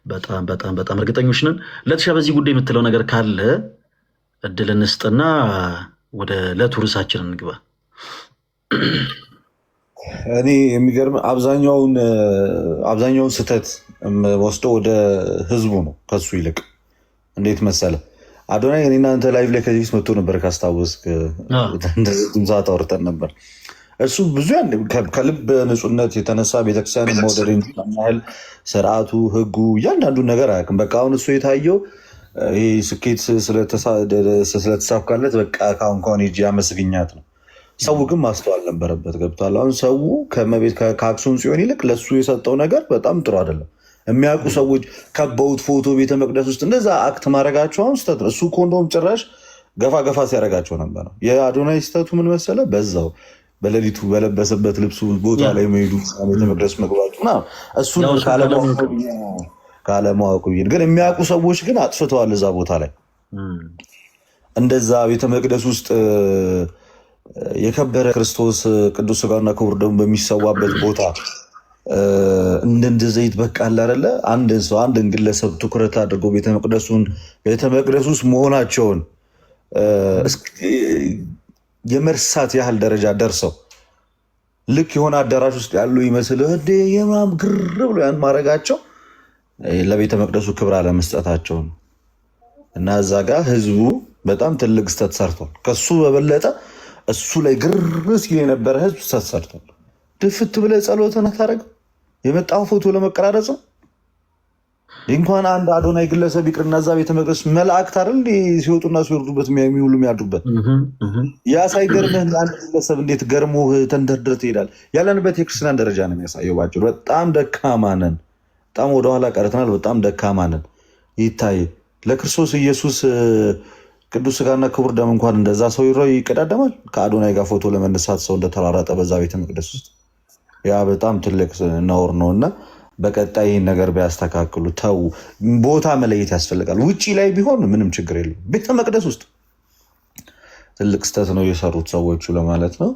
በጣም በጣም በጣም እርግጠኞች ነን። ለትሻ በዚህ ጉዳይ የምትለው ነገር ካለ እድል እንስጥና ወደ ዕለቱ ርዕሳችን እንግባ። እኔ የሚገርም አብዛኛውን ስህተት ወስደው ወደ ህዝቡ ነው ከሱ ይልቅ። እንዴት መሰለ አዶናይ እኔ እናንተ ላይቭ ላይ ከዚህ መጥቶ ነበር ካስታወስክ፣ እንደዚህ ሰዓት አውርተን ነበር። እሱ ብዙ ከልብ ንጹህነት የተነሳ ቤተክርስቲያን መውደድ ያህል ስርዓቱ፣ ህጉ፣ እያንዳንዱን ነገር አያውቅም። በቃ አሁን እሱ የታየው ይህ ስኬት ስለተሳካለት በቃ ካሁን ከሆነ ሂጅ ያመስግኛት ነው። ሰው ግን ማስተዋል ነበረበት። ገብቷል። አሁን ሰው ከመቤት ከአክሱም ጽዮን ይልቅ ለሱ የሰጠው ነገር በጣም ጥሩ አይደለም። የሚያውቁ ሰዎች ከበውት ፎቶ ቤተ መቅደስ ውስጥ እንደዛ አክት ማድረጋቸው አሁን ስህተት ነው። እሱ እኮ እንደውም ጭራሽ ገፋ ገፋ ሲያደርጋቸው ነበር። የአዶናይ ስህተቱ ምን መሰለ? በዛው በሌሊቱ በለበሰበት ልብሱ ቦታ ላይ መሄዱ ቤተ መቅደስ መግባቱ እሱ ካለማወቁ ግን የሚያውቁ ሰዎች ግን አጥፍተዋል። እዛ ቦታ ላይ እንደዛ ቤተ መቅደስ ውስጥ የከበረ ክርስቶስ ቅዱስ ሥጋውና ክቡር ደሙ በሚሰዋበት ቦታ እንደ ዘይት በቃ አለ አይደለ? አንድን ግለሰብ ትኩረት አድርጎ ቤተ መቅደስ ውስጥ መሆናቸውን የመርሳት ያህል ደረጃ ደርሰው ልክ የሆነ አዳራሽ ውስጥ ያሉ ይመስል የማም ግር ብሎ ያን ማድረጋቸው ለቤተ መቅደሱ ክብር አለመስጠታቸው ነው። እና እዛ ጋር ህዝቡ በጣም ትልቅ ስተት ሰርቷል። ከሱ በበለጠ እሱ ላይ ግር ሲል የነበረ ህዝብ ስተት ሰርቷል። ድፍት ብለህ ጸሎትን አታደርግም? የመጣው ፎቶ ለመቀራረጽ እንኳን አንድ አዶናይ ግለሰብ ይቅርና እዛ ቤተ መቅደስ መላእክት አይደል ሲወጡና ሲወርዱበት የሚውሉ የሚያድሩበት ያ ሳይገርምህ አንድ ግለሰብ እንዴት ገርሞ ተንደርድረህ ትሄዳለህ? ያለንበት የክርስቲያን ደረጃ ነው የሚያሳየው። ባጭሩ በጣም ደካማ ነን። በጣም ወደኋላ ቀርተናል። በጣም ደካማ ነን። ይታይ ለክርስቶስ ኢየሱስ ቅዱስ ሥጋና ክቡር ደም እንኳን እንደዛ ሰው ይቀዳደማል። ከአዶናይ ጋር ፎቶ ለመነሳት ሰው እንደተራራጠ በዛ ቤተ መቅደስ ውስጥ ያ በጣም ትልቅ ነውር ነው እና በቀጣይ ይህን ነገር ቢያስተካክሉ ተው። ቦታ መለየት ያስፈልጋል። ውጭ ላይ ቢሆን ምንም ችግር የለም። ቤተ መቅደስ ውስጥ ትልቅ ስተት ነው የሰሩት ሰዎቹ ለማለት ነው።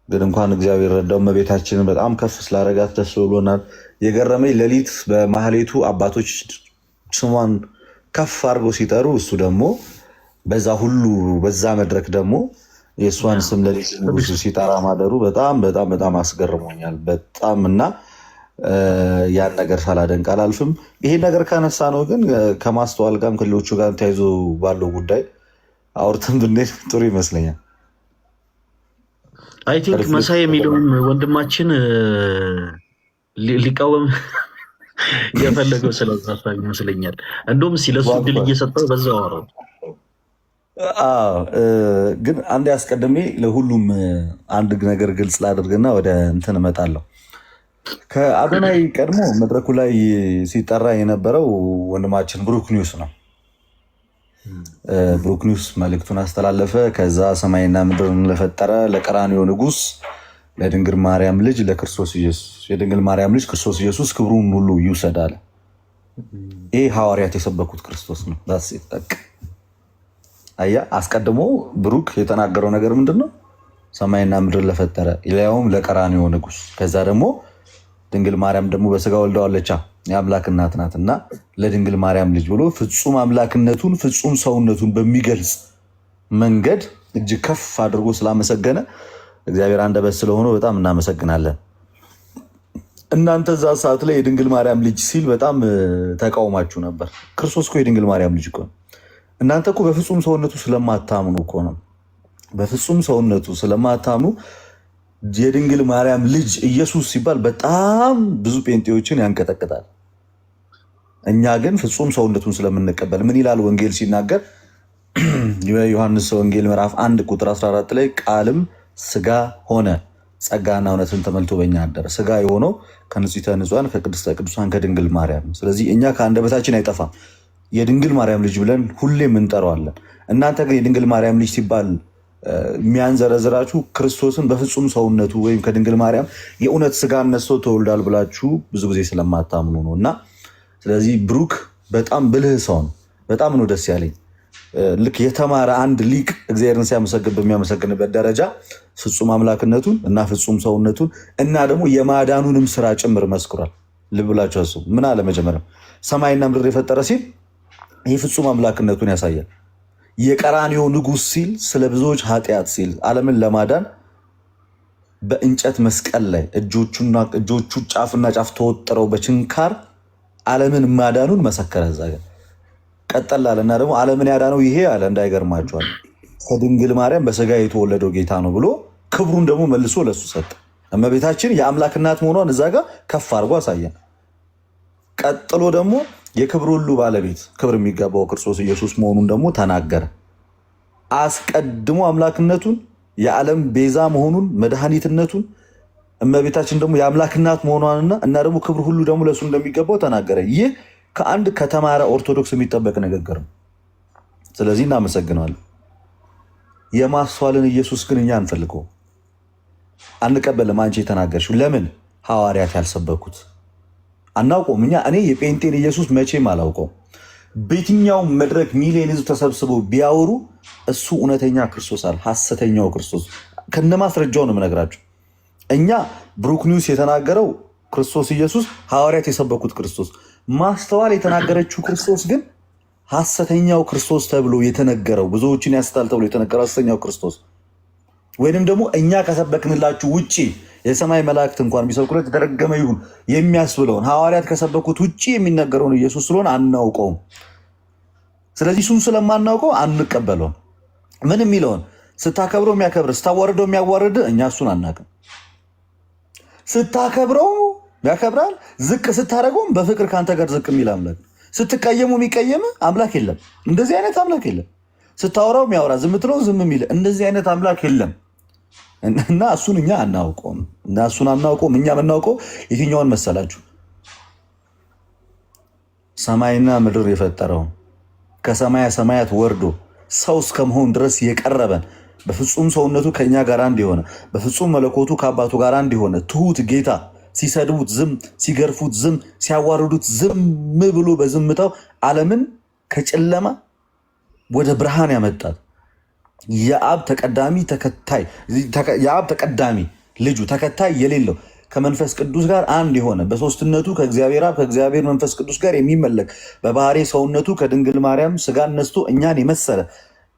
ግን እንኳን እግዚአብሔር ረዳው እመቤታችንን በጣም ከፍ ስላደረጋት ደስ ብሎናል። የገረመኝ ሌሊት በማህሌቱ አባቶች ስሟን ከፍ አድርገው ሲጠሩ እሱ ደግሞ በዛ መድረክ ደግሞ የእሷን ስም ሌሊት ንጉሱ ሲጠራ ማደሩ በጣም በጣም በጣም አስገርሞኛል። በጣም እና ያን ነገር ሳላደንቅ አላልፍም። ይሄን ነገር ካነሳ ነው ግን ከማስተዋል ጋርም ከሌሎቹ ጋር ተያይዞ ባለው ጉዳይ አውርተን ብንሄድ ጥሩ ይመስለኛል። አይ ቲንክ መሳይ የሚለውን ወንድማችን ሊቃወም የፈለገው ስለዛ ይመስለኛል። እንደውም ሲለሱ ድል እየሰጠው በዛው አወራው። ግን አንድ አስቀድሜ ለሁሉም አንድ ነገር ግልጽ ላድርግና ወደ እንትን እመጣለሁ። ከአዶናይ ቀድሞ መድረኩ ላይ ሲጠራ የነበረው ወንድማችን ብሩክ ኒውስ ነው። ብሩክ ኒውስ መልእክቱን አስተላለፈ። ከዛ ሰማይና ምድርን ለፈጠረ ለቀራንዮ ንጉሥ ለድንግል ማርያም ልጅ ለክርስቶስ ኢየሱስ የድንግል ማርያም ልጅ ክርስቶስ ኢየሱስ ክብሩን ሁሉ ይውሰድ አለ። ይህ ሐዋርያት የሰበኩት ክርስቶስ ነው። አያ አስቀድሞ ብሩክ የተናገረው ነገር ምንድን ነው? ሰማይና ምድርን ለፈጠረ ያውም ለቀራንዮ ንጉሥ። ከዛ ደግሞ ድንግል ማርያም ደግሞ በስጋ ወልደዋለቻ የአምላክ እናት ናት እና ለድንግል ማርያም ልጅ ብሎ ፍጹም አምላክነቱን ፍጹም ሰውነቱን በሚገልጽ መንገድ እጅግ ከፍ አድርጎ ስላመሰገነ እግዚአብሔር አንደበት ስለሆነ በጣም እናመሰግናለን። እናንተ እዛ ሰዓት ላይ የድንግል ማርያም ልጅ ሲል በጣም ተቃውማችሁ ነበር። ክርስቶስ እኮ የድንግል ማርያም ልጅ እኮ ነው። እናንተ እኮ በፍጹም ሰውነቱ ስለማታምኑ እኮ ነው። በፍጹም ሰውነቱ ስለማታምኑ የድንግል ማርያም ልጅ ኢየሱስ ሲባል በጣም ብዙ ጴንጤዎችን ያንቀጠቅጣል። እኛ ግን ፍጹም ሰውነቱን ስለምንቀበል ምን ይላል ወንጌል ሲናገር የዮሐንስ ወንጌል ምዕራፍ 1 ቁጥር 14 ላይ ቃልም ስጋ ሆነ ጸጋና እውነትን ተመልቶ በኛ አደረ። ስጋ የሆነው ከንጽሕተ ንጹሐን ከቅድስተ ቅዱሳን ከድንግል ማርያም። ስለዚህ እኛ ከአንደበታችን አይጠፋም የድንግል ማርያም ልጅ ብለን ሁሌም እንጠራዋለን። እናንተ ግን የድንግል ማርያም ልጅ ሲባል የሚያንዘረዝራችሁ ክርስቶስን በፍጹም ሰውነቱ ወይም ከድንግል ማርያም የእውነት ስጋ ነስቶ ተወልዷል ብላችሁ ብዙ ጊዜ ስለማታምኑ ነው። እና ስለዚህ ብሩክ በጣም ብልህ ሰው ነው። በጣም ነው ደስ ያለኝ። ልክ የተማረ አንድ ሊቅ እግዚአብሔርን ሲያመሰግን በሚያመሰግንበት ደረጃ ፍጹም አምላክነቱን እና ፍጹም ሰውነቱን እና ደግሞ የማዳኑንም ስራ ጭምር መስክሯል። ልብ ብላችሁ አስቡ። ምን አለ መጀመሪያ ሰማይና ምድር የፈጠረ ሲል ይህ ፍጹም አምላክነቱን ያሳያል። የቀራንዮ ንጉሥ ሲል ስለ ብዙዎች ኃጢአት ሲል ዓለምን ለማዳን በእንጨት መስቀል ላይ እጆቹ ጫፍና ጫፍ ተወጥረው በችንካር ዓለምን ማዳኑን መሰከረ። እዛ ጋር ቀጠል አለና ደግሞ ዓለምን ያዳነው ይሄ አለ እንዳይገርማቸዋል ከድንግል ማርያም በስጋ የተወለደው ጌታ ነው ብሎ ክብሩን ደግሞ መልሶ ለሱ ሰጠ። እመቤታችን የአምላክ እናት መሆኗን እዛ ጋር ከፍ አድርጎ አሳየን። ቀጥሎ ደግሞ የክብር ሁሉ ባለቤት ክብር የሚገባው ክርስቶስ ኢየሱስ መሆኑን ደግሞ ተናገረ። አስቀድሞ አምላክነቱን የዓለም ቤዛ መሆኑን መድኃኒትነቱን እመቤታችን ደግሞ የአምላክ እናት መሆኗንና እና ደግሞ ክብር ሁሉ ደግሞ ለእሱ እንደሚገባው ተናገረ። ይህ ከአንድ ከተማረ ኦርቶዶክስ የሚጠበቅ ንግግር ነው። ስለዚህ እናመሰግነዋለን። የማስተዋልን ኢየሱስ ግን እኛ አንፈልገው፣ አንቀበልም። አንቺ የተናገርሽው ለምን ሐዋርያት ያልሰበኩት አናውቀውም። እኔ የጴንጤን ኢየሱስ መቼም አላውቀውም። በየትኛውም መድረክ ሚሊዮን ህዝብ ተሰብስበው ቢያወሩ እሱ እውነተኛ ክርስቶስ አለ፣ ሐሰተኛው ክርስቶስ ከነማስረጃው ነው የምነግራቸው። እኛ ብሩክ ኒውስ የተናገረው ክርስቶስ ኢየሱስ ሐዋርያት የሰበኩት ክርስቶስ፣ ማስተዋል የተናገረችው ክርስቶስ ግን ሐሰተኛው ክርስቶስ ተብሎ የተነገረው ብዙዎችን ያስታል ተብሎ የተነገረው ሐሰተኛው ክርስቶስ ወይንም ደግሞ እኛ ከሰበክንላችሁ ውጪ የሰማይ መላእክት እንኳን ቢሰብኩለት የተረገመ ይሁን የሚያስብለውን ሐዋርያት ከሰበኩት ውጪ የሚነገረውን ኢየሱስ ስለሆነ አናውቀውም። ስለዚህ እሱን ስለማናውቀው አንቀበለውም። ምን የሚለውን ስታከብረው የሚያከብር ስታዋርደው የሚያዋርድ እኛ እሱን አናውቅም። ስታከብረው ያከብራል፣ ዝቅ ስታደርገውም በፍቅር ከአንተ ጋር ዝቅ የሚል አምላክ፣ ስትቀየሙ የሚቀየም አምላክ የለም። እንደዚህ አይነት አምላክ የለም። ስታወራው የሚያወራ ዝም ትለው ዝም የሚል እንደዚህ አይነት አምላክ የለም። እና እሱን እኛ አናውቀውም። እኛ የምናውቀው የትኛውን መሰላችሁ? ሰማይና ምድር የፈጠረውን ከሰማያ ሰማያት ወርዶ ሰው እስከመሆን ድረስ የቀረበን በፍጹም ሰውነቱ ከኛ ጋር አንድ የሆነ በፍጹም መለኮቱ ከአባቱ ጋር አንድ የሆነ ትሁት ጌታ፣ ሲሰድቡት ዝም፣ ሲገርፉት ዝም፣ ሲያዋርዱት ዝም ብሎ በዝምታው ዓለምን ከጨለማ ወደ ብርሃን ያመጣት የአብ ተቀዳሚ ልጁ ተከታይ የሌለው ከመንፈስ ቅዱስ ጋር አንድ የሆነ በሶስትነቱ ከእግዚአብሔር አብ ከእግዚአብሔር መንፈስ ቅዱስ ጋር የሚመለክ በባህሪ ሰውነቱ ከድንግል ማርያም ስጋን ነስቶ እኛን የመሰለ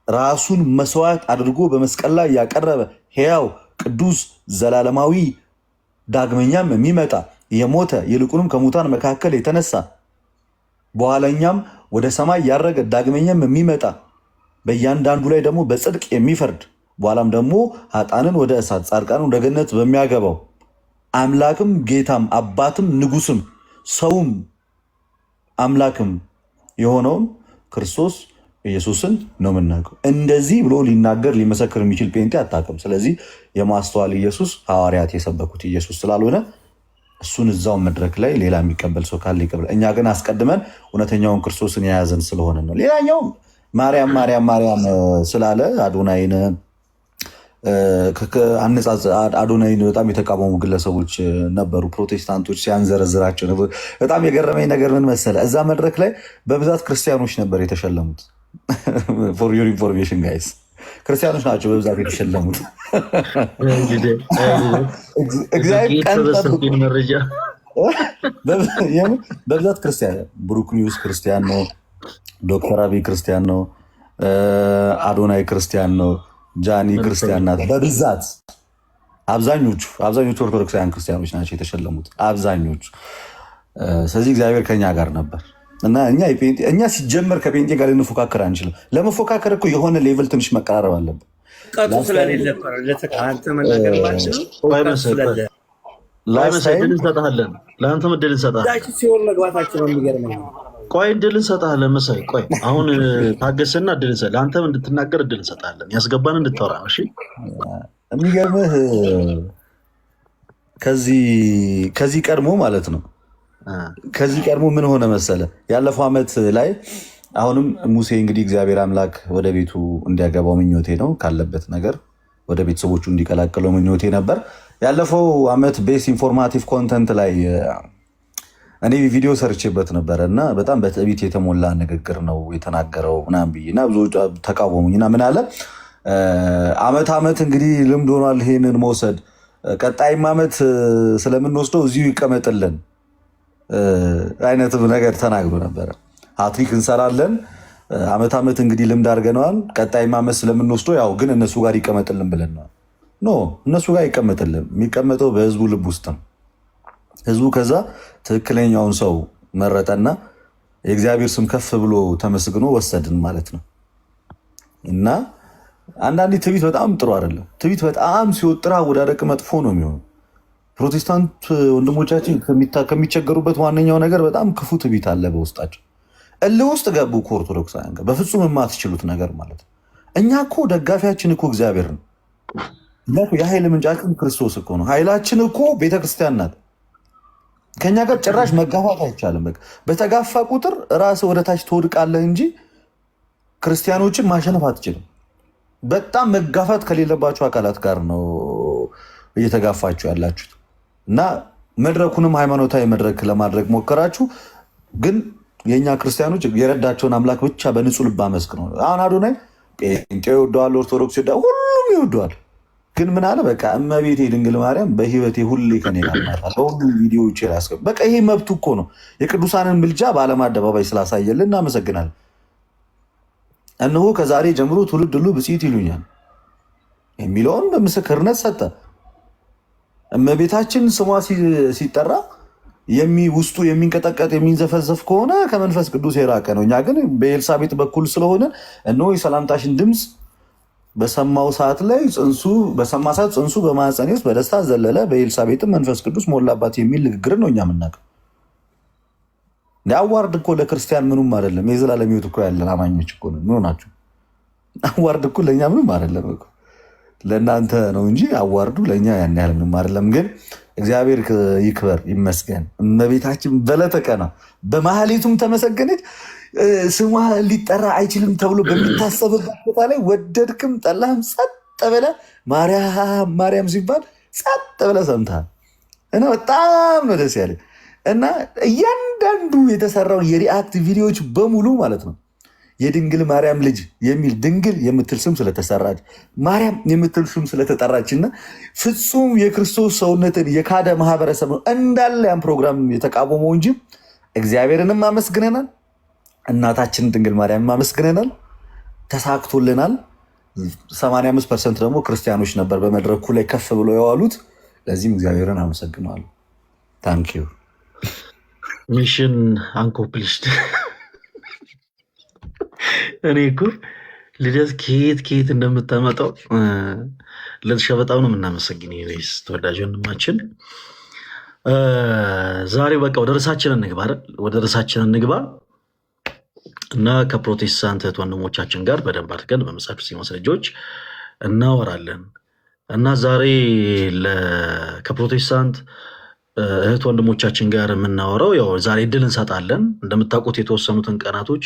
ራሱን መስዋዕት አድርጎ በመስቀል ላይ ያቀረበ ሕያው ቅዱስ ዘላለማዊ ዳግመኛም የሚመጣ የሞተ ይልቁንም ከሙታን መካከል የተነሳ በኋለኛም ወደ ሰማይ ያረገ ዳግመኛም የሚመጣ በእያንዳንዱ ላይ ደግሞ በጽድቅ የሚፈርድ በኋላም ደግሞ ኃጥአንን ወደ እሳት ጻድቃንን ወደ ገነት በሚያገባው አምላክም ጌታም አባትም ንጉስም ሰውም አምላክም የሆነውን ክርስቶስ ኢየሱስን ነው የምናውቀው። እንደዚህ ብሎ ሊናገር ሊመሰክር የሚችል ጴንጤ አታውቅም። ስለዚህ የማስተዋል ኢየሱስ ሐዋርያት የሰበኩት ኢየሱስ ስላልሆነ እሱን እዛው መድረክ ላይ ሌላ የሚቀበል ሰው ካለ ይቀበል። እኛ ግን አስቀድመን እውነተኛውን ክርስቶስን የያዘን ስለሆነ ነው። ሌላኛው ማርያም ማርያም ማርያም ስላለ አዶናይን አዶናይን በጣም የተቃወሙ ግለሰቦች ነበሩ፣ ፕሮቴስታንቶች ሲያንዘረዝራቸው ነበር። በጣም የገረመኝ ነገር ምን መሰለ? እዛ መድረክ ላይ በብዛት ክርስቲያኖች ነበር የተሸለሙት። ፎር ዩር ኢንፎርሜሽን ጋይስ፣ ክርስቲያኖች ናቸው በብዛት የተሸለሙት። በብዛት ክርስቲያን፣ ብሩክ ኒውስ ክርስቲያን ነው፣ ዶክተር አብይ ክርስቲያን ነው፣ አዶናይ ክርስቲያን ነው፣ ጃኒ ክርስቲያን ናት። በብዛት አብዛኞቹ ኦርቶዶክሳውያን ክርስቲያኖች ናቸው የተሸለሙት አብዛኞቹ። ስለዚህ እግዚአብሔር ከኛ ጋር ነበር እና እኛ ሲጀመር ከጴንጤ ጋር ልንፎካከር አንችልም። ለመፎካከር እኮ የሆነ ሌቭል ትንሽ መቀራረብ አለብን። ቀጡ ስለሌለ ለአንተ እድል እንሰጥሃለን። ሲሆን መግባታቸው ነው የሚገርመኝ። ቆይ እድል እንሰጥሃለን መሳይ። ቆይ አሁን ታገስና እድል እንሰጥሃለን። ለአንተም እንድትናገር እድል እንሰጥሃለን። ያስገባን እንድታወራ ነው። እሺ የሚገርምህ ከዚህ ቀድሞ ማለት ነው። ከዚህ ቀድሞ ምን ሆነ መሰለ? ያለፈው ዓመት ላይ አሁንም ሙሴ እንግዲህ እግዚአብሔር አምላክ ወደ ቤቱ እንዲያገባው ምኞቴ ነው። ካለበት ነገር ወደ ቤተሰቦቹ እንዲቀላቅለው ምኞቴ ነበር። ያለፈው ዓመት ቤስ ኢንፎርማቲቭ ኮንተንት ላይ እኔ ቪዲዮ ሰርቼበት ነበረ እና በጣም በትዕቢት የተሞላ ንግግር ነው የተናገረው ምናምን ብዬ እና ብዙዎች ተቃወሙኝ እና ምን አለ ዓመት እንግዲህ ልምድ ሆኗል ይሄንን መውሰድ፣ ቀጣይም ዓመት ስለምንወስደው እዚሁ ይቀመጥልን አይነት ነገር ተናግሮ ነበረ። ሃትሪክ እንሰራለን ዓመት እንግዲህ ልምድ አድርገነዋል፣ ቀጣይም ዓመት ስለምንወስደው ያው ግን እነሱ ጋር ይቀመጥልን ብለን ነው ኖ እነሱ ጋር አይቀመጥልም። የሚቀመጠው በህዝቡ ልብ ውስጥ ነው። ህዝቡ ከዛ ትክክለኛውን ሰው መረጠና የእግዚአብሔር ስም ከፍ ብሎ ተመስግኖ ወሰድን ማለት ነው። እና አንዳንዴ ትዕቢት በጣም ጥሩ አይደለም። ትዕቢት በጣም ሲወጥራ አወዳደቅ መጥፎ ነው የሚሆነው። ፕሮቴስታንት ወንድሞቻችን ከሚቸገሩበት ዋነኛው ነገር በጣም ክፉ ትዕቢት አለ በውስጣቸው። እልህ ውስጥ ገቡ ከኦርቶዶክሳውያን ጋር በፍጹም የማትችሉት ነገር ማለት ነው። እኛ እኮ ደጋፊያችን እኮ እግዚአብሔር ነው። የኃይል ምንጫችን ክርስቶስ እኮ ነው። ኃይላችን እኮ ቤተክርስቲያን ናት። ከኛ ጋር ጭራሽ መጋፋት አይቻልም። በቃ በተጋፋ ቁጥር ራስ ወደ ታች ትወድቃለህ እንጂ ክርስቲያኖችን ማሸነፍ አትችልም። በጣም መጋፋት ከሌለባቸው አካላት ጋር ነው እየተጋፋችሁ ያላችሁት እና መድረኩንም ሃይማኖታዊ መድረክ ለማድረግ ሞከራችሁ። ግን የእኛ ክርስቲያኖች የረዳቸውን አምላክ ብቻ በንጹህ ልብ አመስግነው። አሁን አዶናይ ጴንጤ ይወደዋል፣ ኦርቶዶክስ ይወደዋል፣ ሁሉም ይወደዋል። ግን ምን አለ? በቃ እመቤቴ ድንግል ማርያም በህይወቴ ሁሌ ከኔ ጋር ናት። በሁሉም ቪዲዮዎች ላስገ በቃ ይሄ መብቱ እኮ ነው። የቅዱሳንን ምልጃ በዓለም አደባባይ ስላሳየልን እናመሰግናለን። እነሆ ከዛሬ ጀምሮ ትውልድ ሁሉ ብፅዕት ይሉኛል የሚለውን በምስክርነት ሰጠ። እመቤታችን ስሟ ሲጠራ ውስጡ የሚንቀጠቀጥ የሚንዘፈዘፍ ከሆነ ከመንፈስ ቅዱስ የራቀ ነው። እኛ ግን በኤልሳቤጥ በኩል ስለሆነ እነሆ የሰላምታሽን ድምፅ በሰማው ሰዓት ላይ በሰማ ሰዓት ጽንሱ በማህፀኔ ውስጥ በደስታ ዘለለ፣ በኤልሳቤጥም መንፈስ ቅዱስ ሞላባት የሚል ንግግርን ነው እኛ የምናውቀው። አዋርድ እኮ ለክርስቲያን ምኑም አይደለም። የዘላለም ሕይወት እኮ ያለን አማኞች እኮ ምን ሆናችሁ? አዋርድ እኮ ለእኛ ምኑም አይደለም እኮ ለእናንተ ነው እንጂ አዋርዱ ለእኛ ያን ያህል ምንም አይደለም። ግን እግዚአብሔር ይክበር ይመስገን። እመቤታችን በለተቀና በማህሌቱም ተመሰገነች። ስሟ ሊጠራ አይችልም ተብሎ በሚታሰብበት ቦታ ላይ ወደድክም ጠላህም ጸጥ ብለህ ማርያም ማርያም ሲባል ጸጥ ብለህ ሰምተሃል እና በጣም ነው ደስ ያለኝ። እና እያንዳንዱ የተሰራውን የሪአክት ቪዲዮዎች በሙሉ ማለት ነው የድንግል ማርያም ልጅ የሚል ድንግል የምትል ስም ስለተሰራች ማርያም የምትል ስም ስለተጠራች እና ፍጹም የክርስቶስ ሰውነትን የካደ ማህበረሰብ ነው እንዳለ ያን ፕሮግራም የተቃወመው እንጂ እግዚአብሔርንም አመስግነናል፣ እናታችንን ድንግል ማርያም አመስግነናል፣ ተሳክቶልናል። 85% ደግሞ ክርስቲያኖች ነበር በመድረኩ ላይ ከፍ ብሎ የዋሉት። ለዚህም እግዚአብሔርን አመሰግነዋለሁ። ታንኪዩ ሚሽን አንኮምፕሊሽድ። እኔ እኮ ልደት ከየት እንደምታመጣው ለትሻ በጣም ነው የምናመሰግን። ስ ተወዳጅ ወንድማችን ዛሬ በቃ ወደ ርዕሳችን እንግባ አይደል? ወደ ርዕሳችን እንግባ እና ከፕሮቴስታንት እህት ወንድሞቻችን ጋር በደንብ አድርገን በመጽሐፍ ቅዱስ ማስረጃዎች እናወራለን እና ዛሬ ከፕሮቴስታንት እህት ወንድሞቻችን ጋር የምናወራው ያው ዛሬ እድል እንሰጣለን። እንደምታውቁት የተወሰኑትን ቀናቶች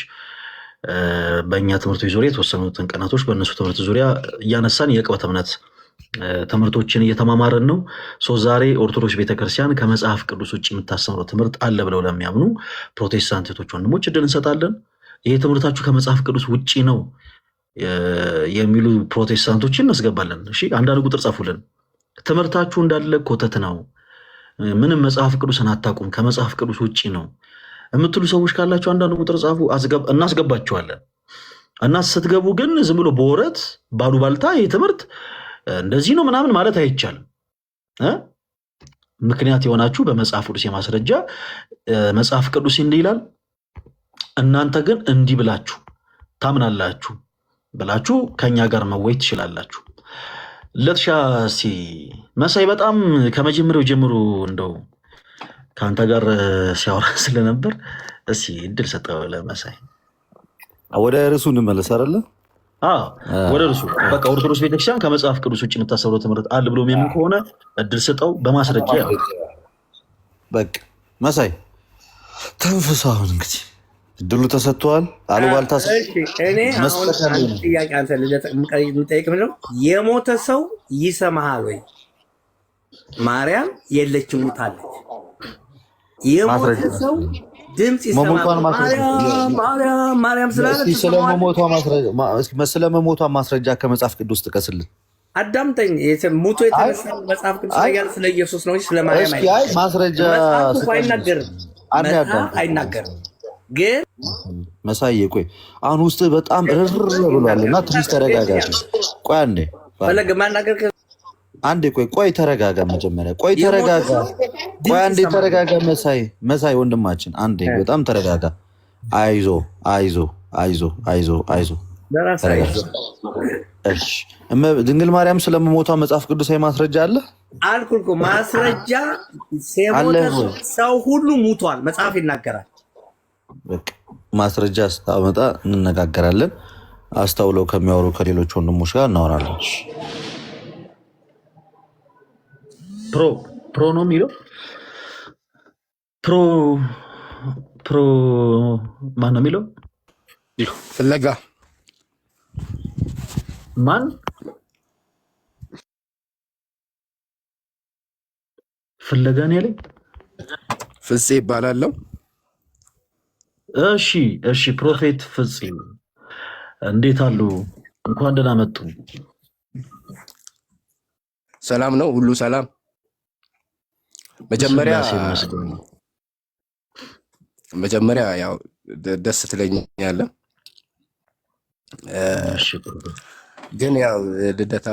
በእኛ ትምህርቶች ዙሪያ የተወሰኑትን ቀናቶች በእነሱ ትምህርት ዙሪያ እያነሳን የዕቅበተ እምነት ትምህርቶችን እየተማማረን ነው። ዛሬ ኦርቶዶክስ ቤተክርስቲያን ከመጽሐፍ ቅዱስ ውጭ የምታስተምረው ትምህርት አለ ብለው ለሚያምኑ ፕሮቴስታንት እህቶች ወንድሞች እድል እንሰጣለን። ይሄ ትምህርታችሁ ከመጽሐፍ ቅዱስ ውጭ ነው የሚሉ ፕሮቴስታንቶችን እናስገባለን። እሺ፣ አንዳንድ ቁጥር ጻፉልን። ትምህርታችሁ እንዳለ ኮተት ነው፣ ምንም መጽሐፍ ቅዱስን አታውቁም፣ ከመጽሐፍ ቅዱስ ውጭ ነው የምትሉ ሰዎች ካላችሁ አንዳንድ ቁጥር ጻፉ፣ እናስገባችኋለን። እና ስትገቡ ግን ዝም ብሎ በወረት ባሉባልታ ይህ ትምህርት እንደዚህ ነው ምናምን ማለት አይቻልም። ምክንያት የሆናችሁ በመጽሐፍ ቅዱስ የማስረጃ መጽሐፍ ቅዱስ እንዲህ ይላል፣ እናንተ ግን እንዲህ ብላችሁ ታምናላችሁ ብላችሁ ከኛ ጋር መወይ ትችላላችሁ። ለትሻ መሳይ በጣም ከመጀመሪያው ጀምሮ እንደው ከአንተ ጋር ሲያወራ ስለነበር እስኪ እድል ሰጠው ለመሳይ። ወደ ርዕሱ እንመለስ አይደለ? ወደ ርዕሱ በቃ ኦርቶዶክስ ቤተክርስቲያን ከመጽሐፍ ቅዱስ ውጭ የምታሰብረው ትምህርት አለ ብሎ የሚያምን ከሆነ እድል ስጠው በማስረጃ። በቃ መሳይ ተንፍስ። አሁን እንግዲህ እድሉ ተሰጥተዋል። አሉባልታ እኔ አሁን ጥያቄ አንተ ልጠይቅ ምንድን ነው የሞተ ሰው ይሰማሃል ወይ? ማርያም የለችም ሞታለች። የሞተ ሰው ድምፅ ይሰማል። ማርያም ስለመሞቷ ማስረጃ ከመጽሐፍ ቅዱስ ጥቀስልን። አዳምጠኝ። ሙቶ የተነሳ መጽሐፍ ቅዱስ ላይ ያለ ስለ ኢየሱስ ነው እንጂ ስለ ማርያም ማስረጃ አይናገርም። ግን መሳዬ ቆይ፣ አሁን ውስጥ በጣም ርር ብሏል እና ትንሽ ተረጋጋ። ቆይ አንዴ ፈለግ ማናገር አንዴ ቆይ ተረጋጋ። መጀመሪያ ቆይ ተረጋጋ። ቆይ አንዴ ተረጋጋ። መሳይ ወንድማችን አንዴ በጣም ተረጋጋ። አይዞ እሺ። ድንግል ማርያም ስለመሞቷ መጽሐፍ ቅዱሳዊ ማስረጃ አለ አልኩህ እኮ ማስረጃ። ሰው ሁሉ ሙቷል፣ መጽሐፍ ይናገራል። በቃ ማስረጃ ስታመጣ እንነጋገራለን። አስተውለው ከሚያወሩ ከሌሎች ወንድሞች ጋር እናወራለን። ፕሮ ነው የሚለው ፕሮ ማን ነው የሚለው? ፍለጋ ማን ፍለጋ ነው ያለኝ? ፍፄ ይባላለው። እሺ ፕሮፌት ፍፄ እንዴት አሉ? እንኳን ደህና መጡ። ሰላም ነው፣ ሁሉ ሰላም። መጀመሪያ ያው ደስ ትለኛለህ፣ ግን ያው ልደታ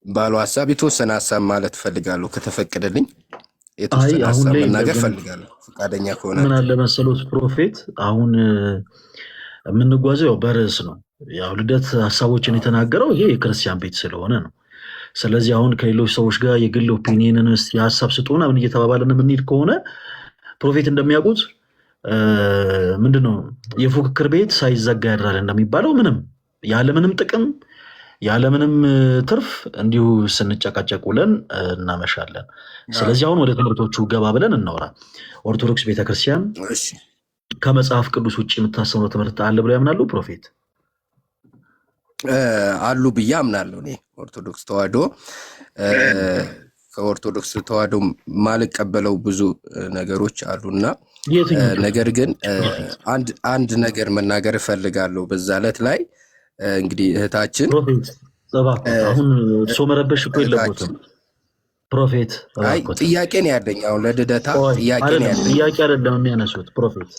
ባለው ሀሳብ የተወሰነ ሀሳብ ማለት ፈልጋለሁ ከተፈቀደልኝ። የተወሰነ ሀሳብ መናገር ፈልጋለሁ ፈቃደኛ ከሆነ። ምን አለ መሰሎት ፕሮፌት፣ አሁን የምንጓዘው ያው በርዕስ ነው። ያው ልደት ሀሳቦችን የተናገረው ይሄ የክርስቲያን ቤት ስለሆነ ነው። ስለዚህ አሁን ከሌሎች ሰዎች ጋር የግል ኦፒኒየንን የሀሳብ ስጡና ምን እየተባባለን የምንሄድ ከሆነ ፕሮፌት እንደሚያውቁት ምንድነው የፉክክር ቤት ሳይዘጋ ያድራል እንደሚባለው ምንም ያለምንም ጥቅም ያለምንም ትርፍ እንዲሁ ስንጨቃጨቅ ውለን እናመሻለን። ስለዚህ አሁን ወደ ትምህርቶቹ ገባ ብለን እናወራ። ኦርቶዶክስ ቤተክርስቲያን ከመጽሐፍ ቅዱስ ውጭ የምታስተምረው ትምህርት አለ ብለው ያምናሉ ፕሮፌት? አሉ ብዬ አምናለሁ። እኔ ኦርቶዶክስ ተዋህዶ ከኦርቶዶክስ ተዋህዶ ማልቀበለው ብዙ ነገሮች አሉና ነገር ግን አንድ ነገር መናገር እፈልጋለሁ። በዛ ዕለት ላይ እንግዲህ እህታችን አሁን ሰው መረበሽ እኮ የለበትም ፕሮፌት። ጥያቄ ነው ያለኝ አሁን ለልደታ ጥያቄ ነው ያለኝ። ጥያቄ አይደለም የሚያነሱት ፕሮፌት፣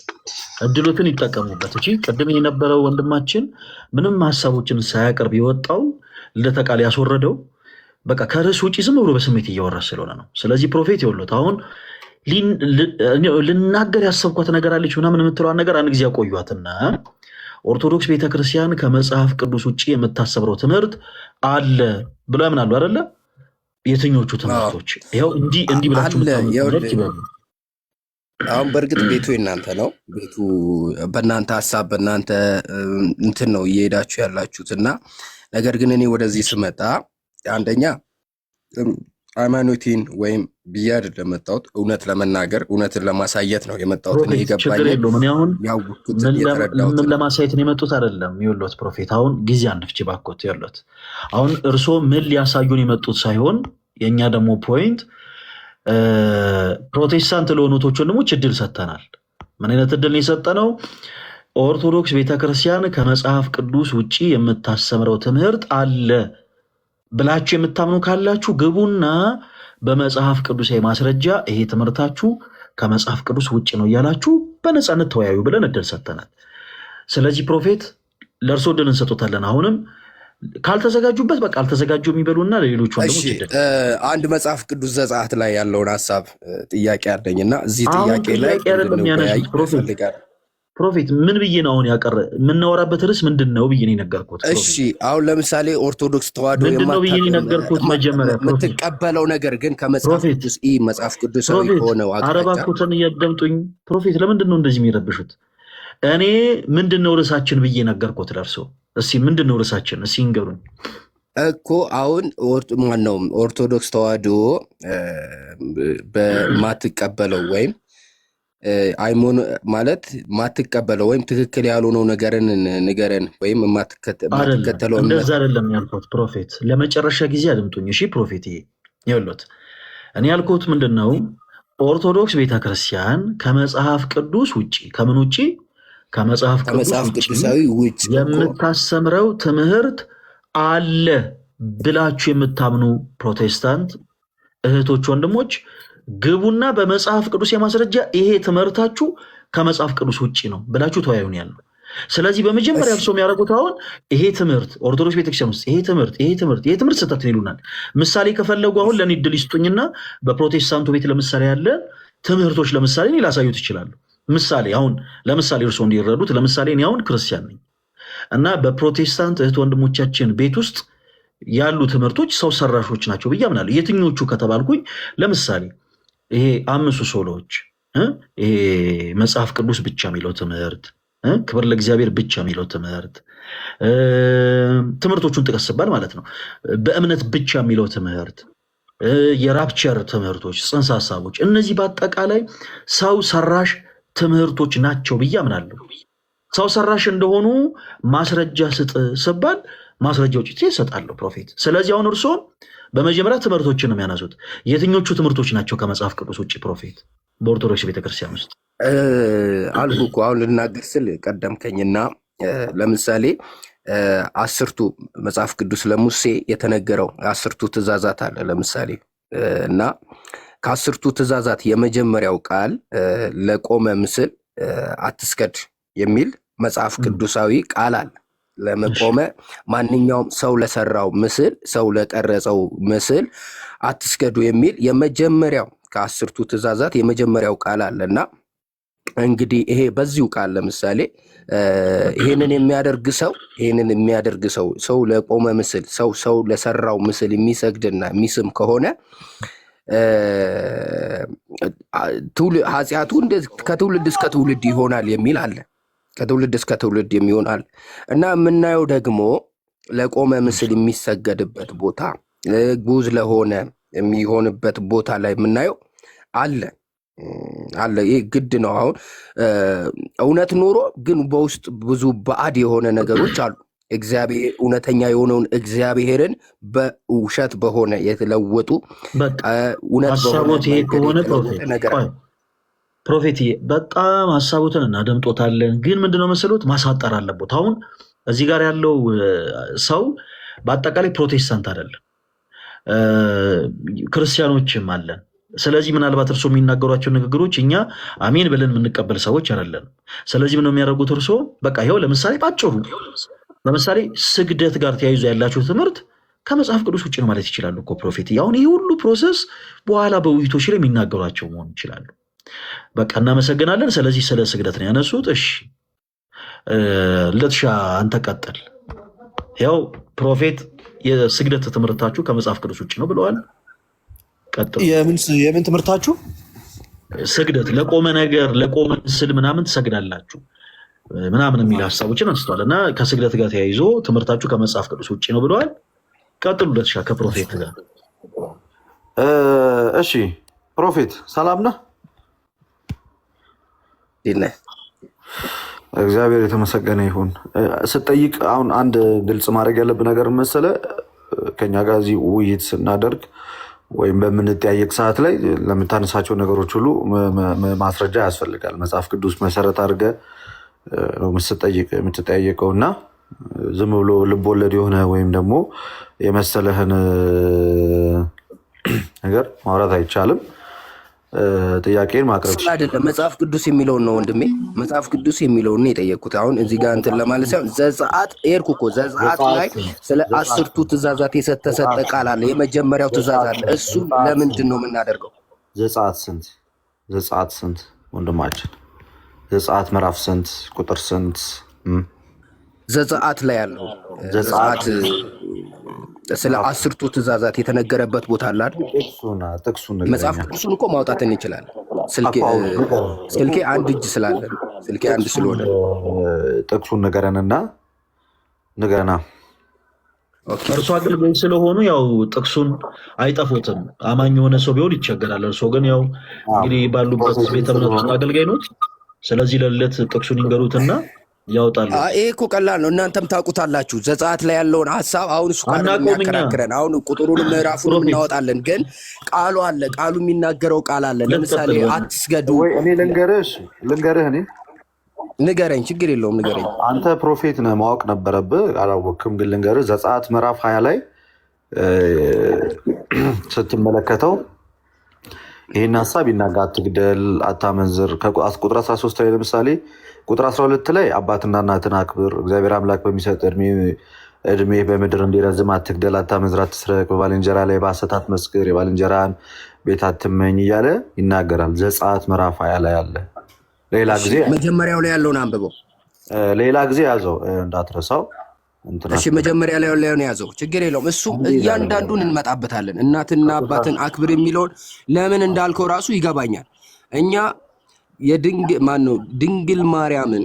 እድሎትን ይጠቀሙበት። እቺ ቅድም የነበረው ወንድማችን ምንም ሀሳቦችን ሳያቀርብ የወጣው ልደታ ቃል ያስወረደው በቃ ከርዕስ ውጭ ዝም ብሎ በስሜት እያወራ ስለሆነ ነው። ስለዚህ ፕሮፌት ይኸውልዎት አሁን ልናገር ያሰብኳት ነገር አለች ምናምን የምትለዋን ነገር አንድ ጊዜ ያቆዩትና ኦርቶዶክስ ቤተክርስቲያን ከመጽሐፍ ቅዱስ ውጭ የምታሰብረው ትምህርት አለ ብለው ያምናሉ አይደለ? የትኞቹ ትምህርቶች? ይኸው እንዲህ ብላችሁ ይበሉ። አሁን በእርግጥ ቤቱ የእናንተ ነው። ቤቱ በእናንተ ሀሳብ በእናንተ እንትን ነው እየሄዳችሁ ያላችሁት እና ነገር ግን እኔ ወደዚህ ስመጣ አንደኛ ሃይማኖቴን ወይም ብዬ አይደለም የመጣሁት፣ እውነት ለመናገር እውነትን ለማሳየት ነው የመጣሁት። እኔ ይገባኛል። ምን ለማሳየት ነው የመጡት አይደለም። ይኸውልዎት ፕሮፌት አሁን ጊዜ አንፍጭ ባኮት። ይኸውልዎት አሁን እርስዎ ምን ሊያሳዩን የመጡት ሳይሆን የእኛ ደግሞ ፖይንት ፕሮቴስታንት ለሆኑቶች ወንድሞች እድል ሰጥተናል። ምን አይነት እድል ነው የሰጠነው? ኦርቶዶክስ ቤተክርስቲያን ከመጽሐፍ ቅዱስ ውጭ የምታስተምረው ትምህርት አለ ብላችሁ የምታምኑ ካላችሁ ግቡና በመጽሐፍ ቅዱሳዊ ማስረጃ ይሄ ትምህርታችሁ ከመጽሐፍ ቅዱስ ውጭ ነው እያላችሁ በነፃነት ተወያዩ ብለን እድል ሰጥተናል። ስለዚህ ፕሮፌት ለእርሶ እድል እንሰጡታለን። አሁንም ካልተዘጋጁበት በቃ አልተዘጋጁ የሚበሉና ለሌሎች ወንድሞች አንድ መጽሐፍ ቅዱስ ዘጸአት ላይ ያለውን ሀሳብ ጥያቄ አለኝና እዚህ ጥያቄ ላይ ፕሮፌት ምን ብዬ ነው አሁን ያቀረ የምናወራበት ርዕስ ምንድን ነው ብዬ ነው የነገርኩት። እሺ አሁን ለምሳሌ ኦርቶዶክስ ተዋህዶ የምትቀበለው ነገር ግን ከመጽሐፍ ቅዱስ መጽሐፍ ቅዱሳዊ ሆነው አረባኩትን እያደምጡኝ ፕሮፌት ለምንድን ነው እንደዚህ የሚረብሹት? እኔ ምንድን ነው ርዕሳችን ብዬ ነገርኩት ለእርሶ። እስኪ ምንድን ነው ርዕሳችን እስኪ ንገሩኝ እኮ። አሁን ማነው ኦርቶዶክስ ተዋህዶ በማትቀበለው ወይም አይሞን ማለት ማትቀበለው ወይም ትክክል ያልሆነው ነገርን ንገረን ወይም ማትከተለው እንደዛ አይደለም ያልኩት ፕሮፌት። ለመጨረሻ ጊዜ አድምጡኝ እሺ ፕሮፌት። ይኸውልዎት እኔ ያልኩት ምንድነው ኦርቶዶክስ ቤተክርስቲያን ከመጽሐፍ ቅዱስ ውጪ ከምን ውጪ? ከመጽሐፍ ቅዱሳዊ ውጪ የምታስተምረው ትምህርት አለ ብላችሁ የምታምኑ ፕሮቴስታንት እህቶች ወንድሞች ግቡና በመጽሐፍ ቅዱስ የማስረጃ ይሄ ትምህርታችሁ ከመጽሐፍ ቅዱስ ውጭ ነው ብላችሁ ተወያዩን ያለው። ስለዚህ በመጀመሪያ እርሶ የሚያደርጉት አሁን ይሄ ትምህርት ኦርቶዶክስ ቤተክርስቲያን ውስጥ ይሄ ትምህርት ስህተት ይሉናል። ምሳሌ ከፈለጉ አሁን ለእኔ እድል ይስጡኝና በፕሮቴስታንቱ ቤት ለምሳሌ ያለ ትምህርቶች ለምሳሌ እኔ ላሳዩት ይችላሉ። ምሳሌ አሁን ለምሳሌ እርሶ እንዲረዱት፣ ለምሳሌ እኔ አሁን ክርስቲያን ነኝ እና በፕሮቴስታንት እህት ወንድሞቻችን ቤት ውስጥ ያሉ ትምህርቶች ሰው ሰራሾች ናቸው ብዬ አምናለሁ። የትኞቹ ከተባልኩኝ ለምሳሌ ይሄ 5 ሶሎዎች፣ ይሄ መጽሐፍ ቅዱስ ብቻ የሚለው ትምህርት፣ ክብር ለእግዚአብሔር ብቻ የሚለው ትምህርቶቹን ጥቀስ ሲባል ማለት ነው። በእምነት ብቻ የሚለው ትምህርት፣ የራፕቸር ትምህርቶች፣ ጽንሰ ሀሳቦች፣ እነዚህ በአጠቃላይ ሰው ሰራሽ ትምህርቶች ናቸው ብዬ አምናለሁ። ሰው ሰራሽ እንደሆኑ ማስረጃ ስጥ ስባል ማስረጃዎች ይሰጣለሁ ፕሮፌት። ስለዚህ አሁን እርስዎ በመጀመሪያ ትምህርቶችን ነው የሚያነሱት። የትኞቹ ትምህርቶች ናቸው ከመጽሐፍ ቅዱስ ውጭ ፕሮፌት በኦርቶዶክስ ቤተክርስቲያን ውስጥ? አልኩ እኮ አሁን ልናገር ስል ቀደምከኝና ለምሳሌ 10ቱ መጽሐፍ ቅዱስ ለሙሴ የተነገረው 10ቱ ትእዛዛት አለ ለምሳሌ እና ከ10ቱ ትእዛዛት የመጀመሪያው ቃል ለቆመ ምስል አትስገድ የሚል መጽሐፍ ቅዱሳዊ ቃል አለ። ለመቆመ ማንኛውም ሰው ለሰራው ምስል፣ ሰው ለቀረጸው ምስል አትስገዱ የሚል የመጀመሪያው ከ10ቱ ትእዛዛት የመጀመሪያው ቃል አለና እንግዲህ ይሄ በዚሁ ቃል ለምሳሌ ይሄንን የሚያደርግ ሰው ለቆመ ምስል፣ ሰው ለሰራው ምስል የሚሰግድና የሚስም ከሆነ ኃጢአቱ ከትውልድ እስከ ትውልድ ይሆናል የሚል አለ። ከትውልድ እስከ ትውልድ የሚሆናል እና የምናየው ደግሞ ለቆመ ምስል የሚሰገድበት ቦታ ጉዝ ለሆነ የሚሆንበት ቦታ ላይ የምናየው አለ። ይህ ግድ ነው። አሁን እውነት ኖሮ ግን በውስጥ ብዙ ባዕድ የሆነ ነገሮች አሉ። እግዚአብሔር እውነተኛ የሆነውን እግዚአብሔርን በውሸት በሆነ የተለወጡ እውነት በሆነ ነገር ፕሮፌት በጣም ሀሳቦትን እናደምጦታለን። ግን ምንድነው መሰሎት ማሳጠር አለቦት። አሁን እዚህ ጋር ያለው ሰው በአጠቃላይ ፕሮቴስታንት አይደለም፣ ክርስቲያኖችም አለን። ስለዚህ ምናልባት እርሶ የሚናገሯቸው ንግግሮች እኛ አሜን ብለን የምንቀበል ሰዎች አይደለም። ስለዚህ ምነው የሚያደርጉት እርሶ በቃ ይኸው ለምሳሌ ባጭሩ ለምሳሌ ስግደት ጋር ተያይዞ ያላቸው ትምህርት ከመጽሐፍ ቅዱስ ውጭ ነው ማለት ይችላሉ እኮ ፕሮፌት። አሁን ይህ ሁሉ ፕሮሰስ በኋላ በውይይቶች ላይ የሚናገሯቸው መሆን ይችላሉ። በቃ እናመሰግናለን። ስለዚህ ስለ ስግደት ነው ያነሱት። እሺ ለትሻ አንተ ቀጥል። ያው ፕሮፌት የስግደት ትምህርታችሁ ከመጽሐፍ ቅዱስ ውጭ ነው ብለዋል። ቀጥሉ። የምን ትምህርታችሁ? ስግደት ለቆመ ነገር ለቆመ ምስል ምናምን ትሰግዳላችሁ ምናምን የሚል ሀሳቦችን አንስተዋል እና ከስግደት ጋር ተያይዞ ትምህርታችሁ ከመጽሐፍ ቅዱስ ውጭ ነው ብለዋል። ቀጥሉ ለትሻ ከፕሮፌት ጋር። እሺ ፕሮፌት ሰላም ነህ? እግዚአብሔር የተመሰገነ ይሁን። ስጠይቅ አሁን አንድ ግልጽ ማድረግ ያለብን ነገር መሰለ፣ ከኛ ጋር እዚህ ውይይት ስናደርግ ወይም በምንጠያየቅ ሰዓት ላይ ለምታነሳቸው ነገሮች ሁሉ ማስረጃ ያስፈልጋል። መጽሐፍ ቅዱስ መሰረት አድርገህ ነው የምትጠያየቀው እና ዝም ብሎ ልቦለድ የሆነ ወይም ደግሞ የመሰለህን ነገር ማውራት አይቻልም። ጥያቄን ማቅረብ አይደለም። መጽሐፍ ቅዱስ የሚለውን ነው ወንድሜ፣ መጽሐፍ ቅዱስ የሚለውን የጠየቅኩት። አሁን እዚህ ጋር እንትን ለማለት ሳይሆን ዘጸአት ኤርኩ እኮ ዘጸአት ላይ ስለ 10ቱ ትእዛዛት የተሰጠ ቃል አለ። የመጀመሪያው ትእዛዝ አለ። እሱ ለምንድን ነው የምናደርገው? ዘጸአት ስንት ወንድማችን? ዘጸአት ምዕራፍ ስንት ቁጥር ስንት? ዘጸአት ላይ ያለው ዘጸአት ስለ 10ቱ ትእዛዛት የተነገረበት ቦታ አለ አይደል? መጽሐፍ ቅዱስን እኮ ማውጣት እንችላለን። ስልኬ አንድ እጅ ስላለ ስልኬ አንድ ስለሆነ ጥቅሱን ንገረና እርሶ አገልጋይ ስለሆኑ ያው ጥቅሱን አይጠፉትም። አማኝ የሆነ ሰው ቢሆን ይቸገራል። እርሶ ግን ያው እንግዲህ ባሉበት ቤተ እምነት ውስጥ አገልጋይ ኖት። ስለዚህ ለለት ጥቅሱን ይንገሩትና ያውጣሉ። ይሄ እኮ ቀላል ነው፣ እናንተም ታውቁታላችሁ። ዘጸአት ላይ ያለውን ሀሳብ አሁን እሱ ቃል የሚያከራክረን አሁን ቁጥሩንም ምዕራፉንም እናወጣለን፣ ግን ቃሉ አለ። ቃሉ የሚናገረው ቃል አለ። ለምሳሌ አትስገዱ። እኔ ልንገርህ ንገረኝ፣ ችግር የለውም ንገረኝ። አንተ ፕሮፌት ነህ፣ ማወቅ ነበረብህ፣ አላወቅም። ግን ልንገርህ ዘጸአት ምዕራፍ 20 ላይ ስትመለከተው ይህን ሀሳብ ይናጋ፣ አትግደል፣ አታመንዝር። ቁጥር 13 ላይ ለምሳሌ ቁጥር 12 ላይ አባትና እናትን አክብር፣ እግዚአብሔር አምላክ በሚሰጥ እድሜ በምድር እንዲረዝም አትግደል፣ አታመንዝር፣ አትስረቅ፣ በባልንጀራ ላይ በሐሰት አትመስክር፣ የባልንጀራን ቤት አትመኝ እያለ ይናገራል። ዘጸአት ምዕራፍ 20 ላይ አለ። ሌላ ጊዜ መጀመሪያው ላይ ያለውን አንብበው። ሌላ ጊዜ ያዘው እንዳትረሳው። እሺ መጀመሪያ ላይ ያለውን ያዘው፣ ችግር የለውም። እሱ እያንዳንዱን እንመጣበታለን። እናትና አባትን አክብር የሚለውን ለምን እንዳልከው ራሱ ይገባኛል። እኛ ድንግል ማርያምን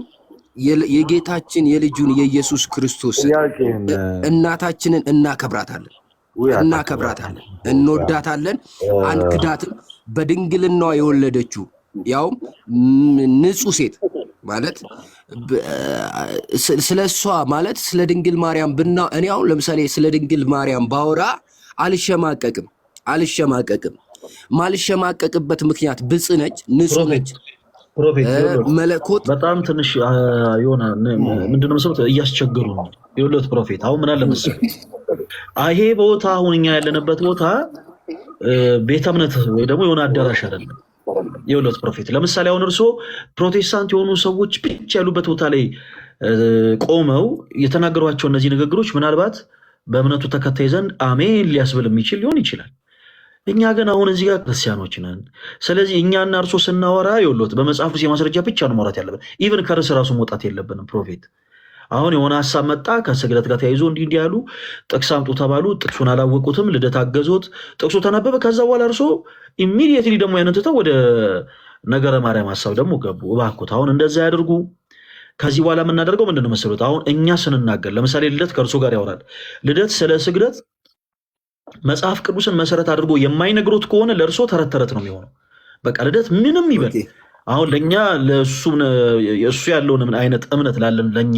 የጌታችን የልጁን የኢየሱስ ክርስቶስ እናታችንን እናከብራታለን፣ እንወዳታለን፣ አንክዳትም። በድንግልናዋ የወለደችው ያውም ንጹሕ ሴት ማለት ስለ እሷ ማለት ስለ ድንግል ማርያም እኔ አሁን ለምሳሌ ስለ ድንግል ማርያም ባወራ አልሸማቀቅም። ማልሸማቀቅበት ምክንያት ብጽ ነች፣ ንጹሕ ነች። መለኮት በጣም ትንሽ የሆነ ምንድነው መሰለህ እያስቸገሩ ነው የሁለት ፕሮፌት። አሁን ምን አለ መሰለህ ይሄ ቦታ አሁን እኛ ያለንበት ቦታ ቤተ እምነት ወይ ደግሞ የሆነ አዳራሽ አይደለም። የሁለት ፕሮፌት ለምሳሌ አሁን እርሶ ፕሮቴስታንት የሆኑ ሰዎች ብቻ ያሉበት ቦታ ላይ ቆመው የተናገሯቸው እነዚህ ንግግሮች ምናልባት በእምነቱ ተከታይ ዘንድ አሜን ሊያስብል የሚችል ሊሆን ይችላል። እኛ ግን አሁን እዚህ ጋር ክርስቲያኖች ነን። ስለዚህ እኛና እርሶ ስናወራ የወሎት በመጽሐፍ ቅዱስ የማስረጃ ብቻ ነው ማውራት ያለብን። ኢቭን ከርዕስ ራሱ መውጣት የለብንም። ፕሮፌት አሁን የሆነ ሀሳብ መጣ ከስግደት ጋር ተያይዞ እንዲህ ያሉ ጥቅስ አምጡ ተባሉ። ጥቅሱን አላወቁትም። ልደት አገዞት፣ ጥቅሱ ተነበበ። ከዛ በኋላ እርሶ ኢሚዲየትሊ ደግሞ ያንንትተው ወደ ነገረ ማርያም ሀሳብ ደግሞ ገቡ። እባክዎት አሁን እንደዛ ያደርጉ። ከዚህ በኋላ የምናደርገው ምንድነው መሰሉት? አሁን እኛ ስንናገር ለምሳሌ ልደት ከእርሶ ጋር ያወራል። ልደት ስለ ስግደት መጽሐፍ ቅዱስን መሰረት አድርጎ የማይነግሩት ከሆነ ለእርሶ ተረት ተረት ነው የሚሆነው። በቃ ልደት ምንም ይበል አሁን ለእኛ እሱ ያለውን አይነት እምነት ላለን ለእኛ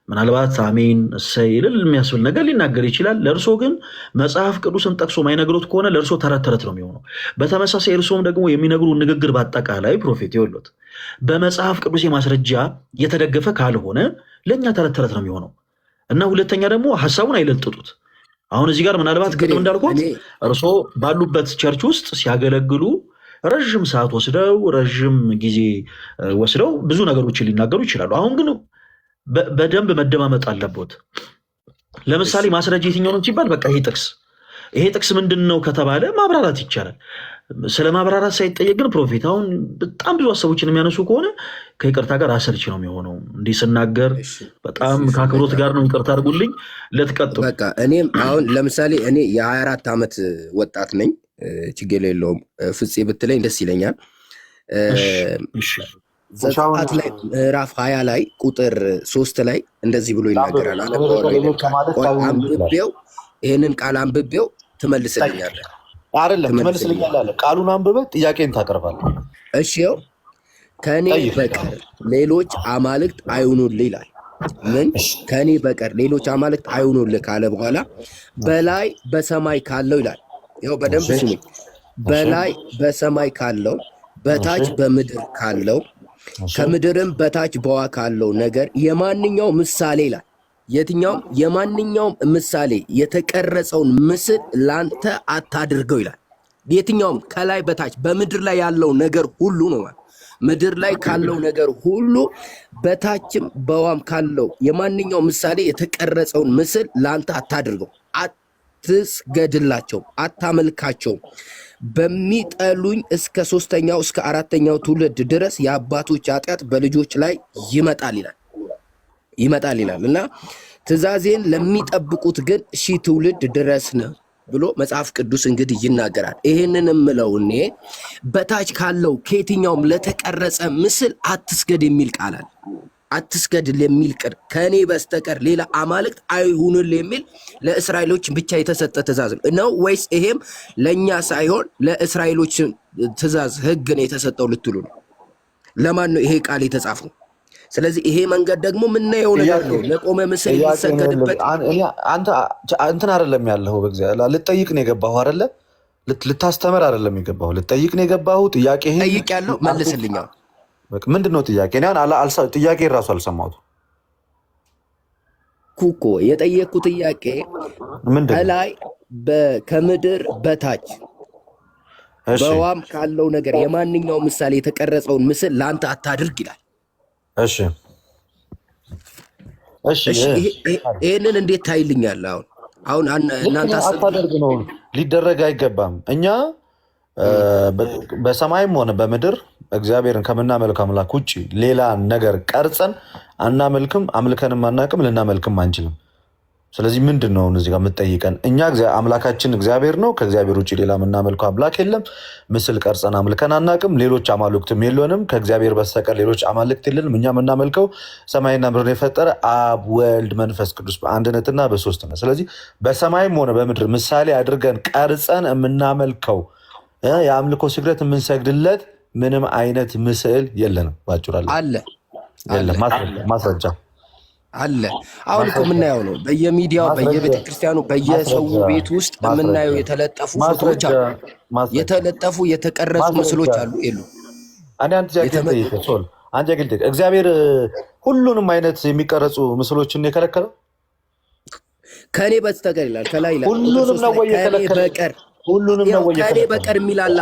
ምናልባት አሜን እሰይ እልል የሚያስብል ነገር ሊናገር ይችላል። ለእርሶ ግን መጽሐፍ ቅዱስን ጠቅሶ ማይነግሩት ከሆነ ለእርሶ ተረት ተረት ነው የሚሆነው። በተመሳሳይ እርሶም ደግሞ የሚነግሩ ንግግር በአጠቃላይ ፕሮፌት ይወሉት በመጽሐፍ ቅዱስ የማስረጃ የተደገፈ ካልሆነ ለእኛ ተረት ተረት ነው የሚሆነው እና ሁለተኛ ደግሞ ሀሳቡን አይለጥጡት። አሁን እዚህ ጋር ምናልባት ቅድም እንዳልኩት እርሶ ባሉበት ቸርች ውስጥ ሲያገለግሉ ረዥም ሰዓት ወስደው ረዥም ጊዜ ወስደው ብዙ ነገሮችን ሊናገሩ ይችላሉ። አሁን ግን በደንብ መደማመጥ አለበት። ለምሳሌ ማስረጃ የትኛው ነው ሲባል በቃ ይሄ ጥቅስ ምንድን ነው ከተባለ ማብራራት ይቻላል። ስለ ማብራራት ሳይጠየቅ ግን ፕሮፌት አሁን በጣም ብዙ ሀሳቦችን የሚያነሱ ከሆነ ከይቅርታ ጋር አሰልች ነው የሚሆነው። እንዲህ ስናገር በጣም ከአክብሮት ጋር ነው። ይቅርታ አድርጉልኝ። ልትቀጥሉ በቃ እኔም አሁን ለምሳሌ እኔ የ24 ዓመት ወጣት ነኝ። ችግር የለውም። ፍፄ ብትለኝ ደስ ይለኛል። ዘጸአት ላይ ምዕራፍ 20 ላይ ቁጥር 3 ላይ እንደዚህ ብሎ ይናገራል። አንብቤው ይህንን ቃል አንብቤው ትመልስልኛለህ። አይደለም ትመልስልኛለህ፣ ቃሉን አንብበህ ጥያቄን ታቀርባለህ። እሺ ይኸው ከእኔ በቀር ሌሎች አማልክት አይሁኑልህ ይላል። ምን ከእኔ በቀር ሌሎች አማልክት አይሁኑልህ ካለ በኋላ በላይ በሰማይ ካለው ይላል። ይኸው በደንብ ስሙኝ። በላይ በሰማይ ካለው በታች በምድር ካለው ከምድርም በታች በውኃ ካለው ነገር የማንኛው ምሳሌ ይላል። የትኛውም የማንኛውም ምሳሌ የተቀረጸውን ምስል ላንተ አታድርገው ይላል። የትኛውም ከላይ በታች በምድር ላይ ያለው ነገር ሁሉ ነው። ምድር ላይ ካለው ነገር ሁሉ በታችም በውኃም ካለው የማንኛውም ምሳሌ የተቀረጸውን ምስል ላንተ አታድርገው፣ አትስገድላቸው፣ አታመልካቸው። በሚጠሉኝ እስከ 3ኛው እስከ 4ኛው ትውልድ ድረስ የአባቶች ኃጢአት በልጆች ላይ ይመጣል ይላል እና ትእዛዜን ለሚጠብቁት ግን 1000 ትውልድ ድረስ ነው ብሎ መጽሐፍ ቅዱስ እንግዲህ ይናገራል። ይሄንን የምለው እኔ በታች ካለው ከየትኛውም ለተቀረጸ ምስል አትስገድ የሚል ቃል አለ። አትስገድ የሚል ቅር ከእኔ በስተቀር ሌላ አማልክት አይሁኑልህ የሚል ለእስራኤሎች ብቻ የተሰጠ ትእዛዝ ነው ወይስ ይሄም ለእኛ ሳይሆን ለእስራኤሎች ትእዛዝ ሕግ ነው የተሰጠው ልትሉ ነው? ለማን ነው ይሄ ቃል የተጻፈው? ስለዚህ ይሄ መንገድ ደግሞ ምናየው ነገር ነው። ለቆመ ምስል የሚሰገድበት አንተ እንትን አይደለም ያለው። በእግዚአብሔር ልጠይቅ ነው የገባሁ አይደለ? ልታስተምር አይደለም የገባሁ፣ ልጠይቅ ነው የገባሁ። ጥያቄ ይሄ ጠይቅ ያለው መልስልኛው። ምንድን ነው ጥያቄ? ጥያቄ ራሱ አልሰማሁት ኩኮ የጠየቅኩ ጥያቄ ከላይ ከምድር በታች በውኃም ካለው ነገር የማንኛውም ምሳሌ የተቀረጸውን ምስል ለአንተ አታድርግ ይላል። እሺ እሺ ይሄንን እንዴት ታይልኛል? አሁን እናንተ አታደርግ ነው ሊደረግ አይገባም። እኛ በሰማይም ሆነ በምድር እግዚአብሔርን ከምናመልከው አምላክ ውጭ ሌላ ነገር ቀርጸን አናመልክም፣ አምልከንም አናቅም፣ ልናመልክም አንችልም። ስለዚህ ምንድን ነው እዚህ ጋር የምትጠይቀን? እኛ አምላካችን እግዚአብሔር ነው። ከእግዚአብሔር ውጭ ሌላ የምናመልከው አምላክ የለም። ምስል ቀርጸን አምልከን አናቅም። ሌሎች አማልክትም የለንም። ከእግዚአብሔር በስተቀር ሌሎች አማልክት የለንም። እኛ የምናመልከው ሰማይና ምድርን የፈጠረ አብ፣ ወልድ፣ መንፈስ ቅዱስ በአንድነትና በሶስትነት። ስለዚህ በሰማይም ሆነ በምድር ምሳሌ አድርገን ቀርጸን የምናመልከው የአምልኮ ስግደት የምንሰግድለት ምንም አይነት ምስል የለንም። ባጭሩ አለ የለም። ማስረጃ አለ። አሁን እኮ የምናየው ነው በየሚዲያው በየቤተክርስቲያኑ በየሰው ቤት ውስጥ የምናየው የተለጠፉ ፎቶዎች አሉ፣ የተለጠፉ የተቀረጹ ምስሎች አሉ። የሉ እግዚአብሔር ሁሉንም አይነት የሚቀረጹ ምስሎችን የከለከለው ከኔ በስተቀር ይላል። ከላይ ይላል ሁሉንም ነው ወይ የከለከለው? ሁሉንም ነው ወይ ከኔ በቀር የሚላላ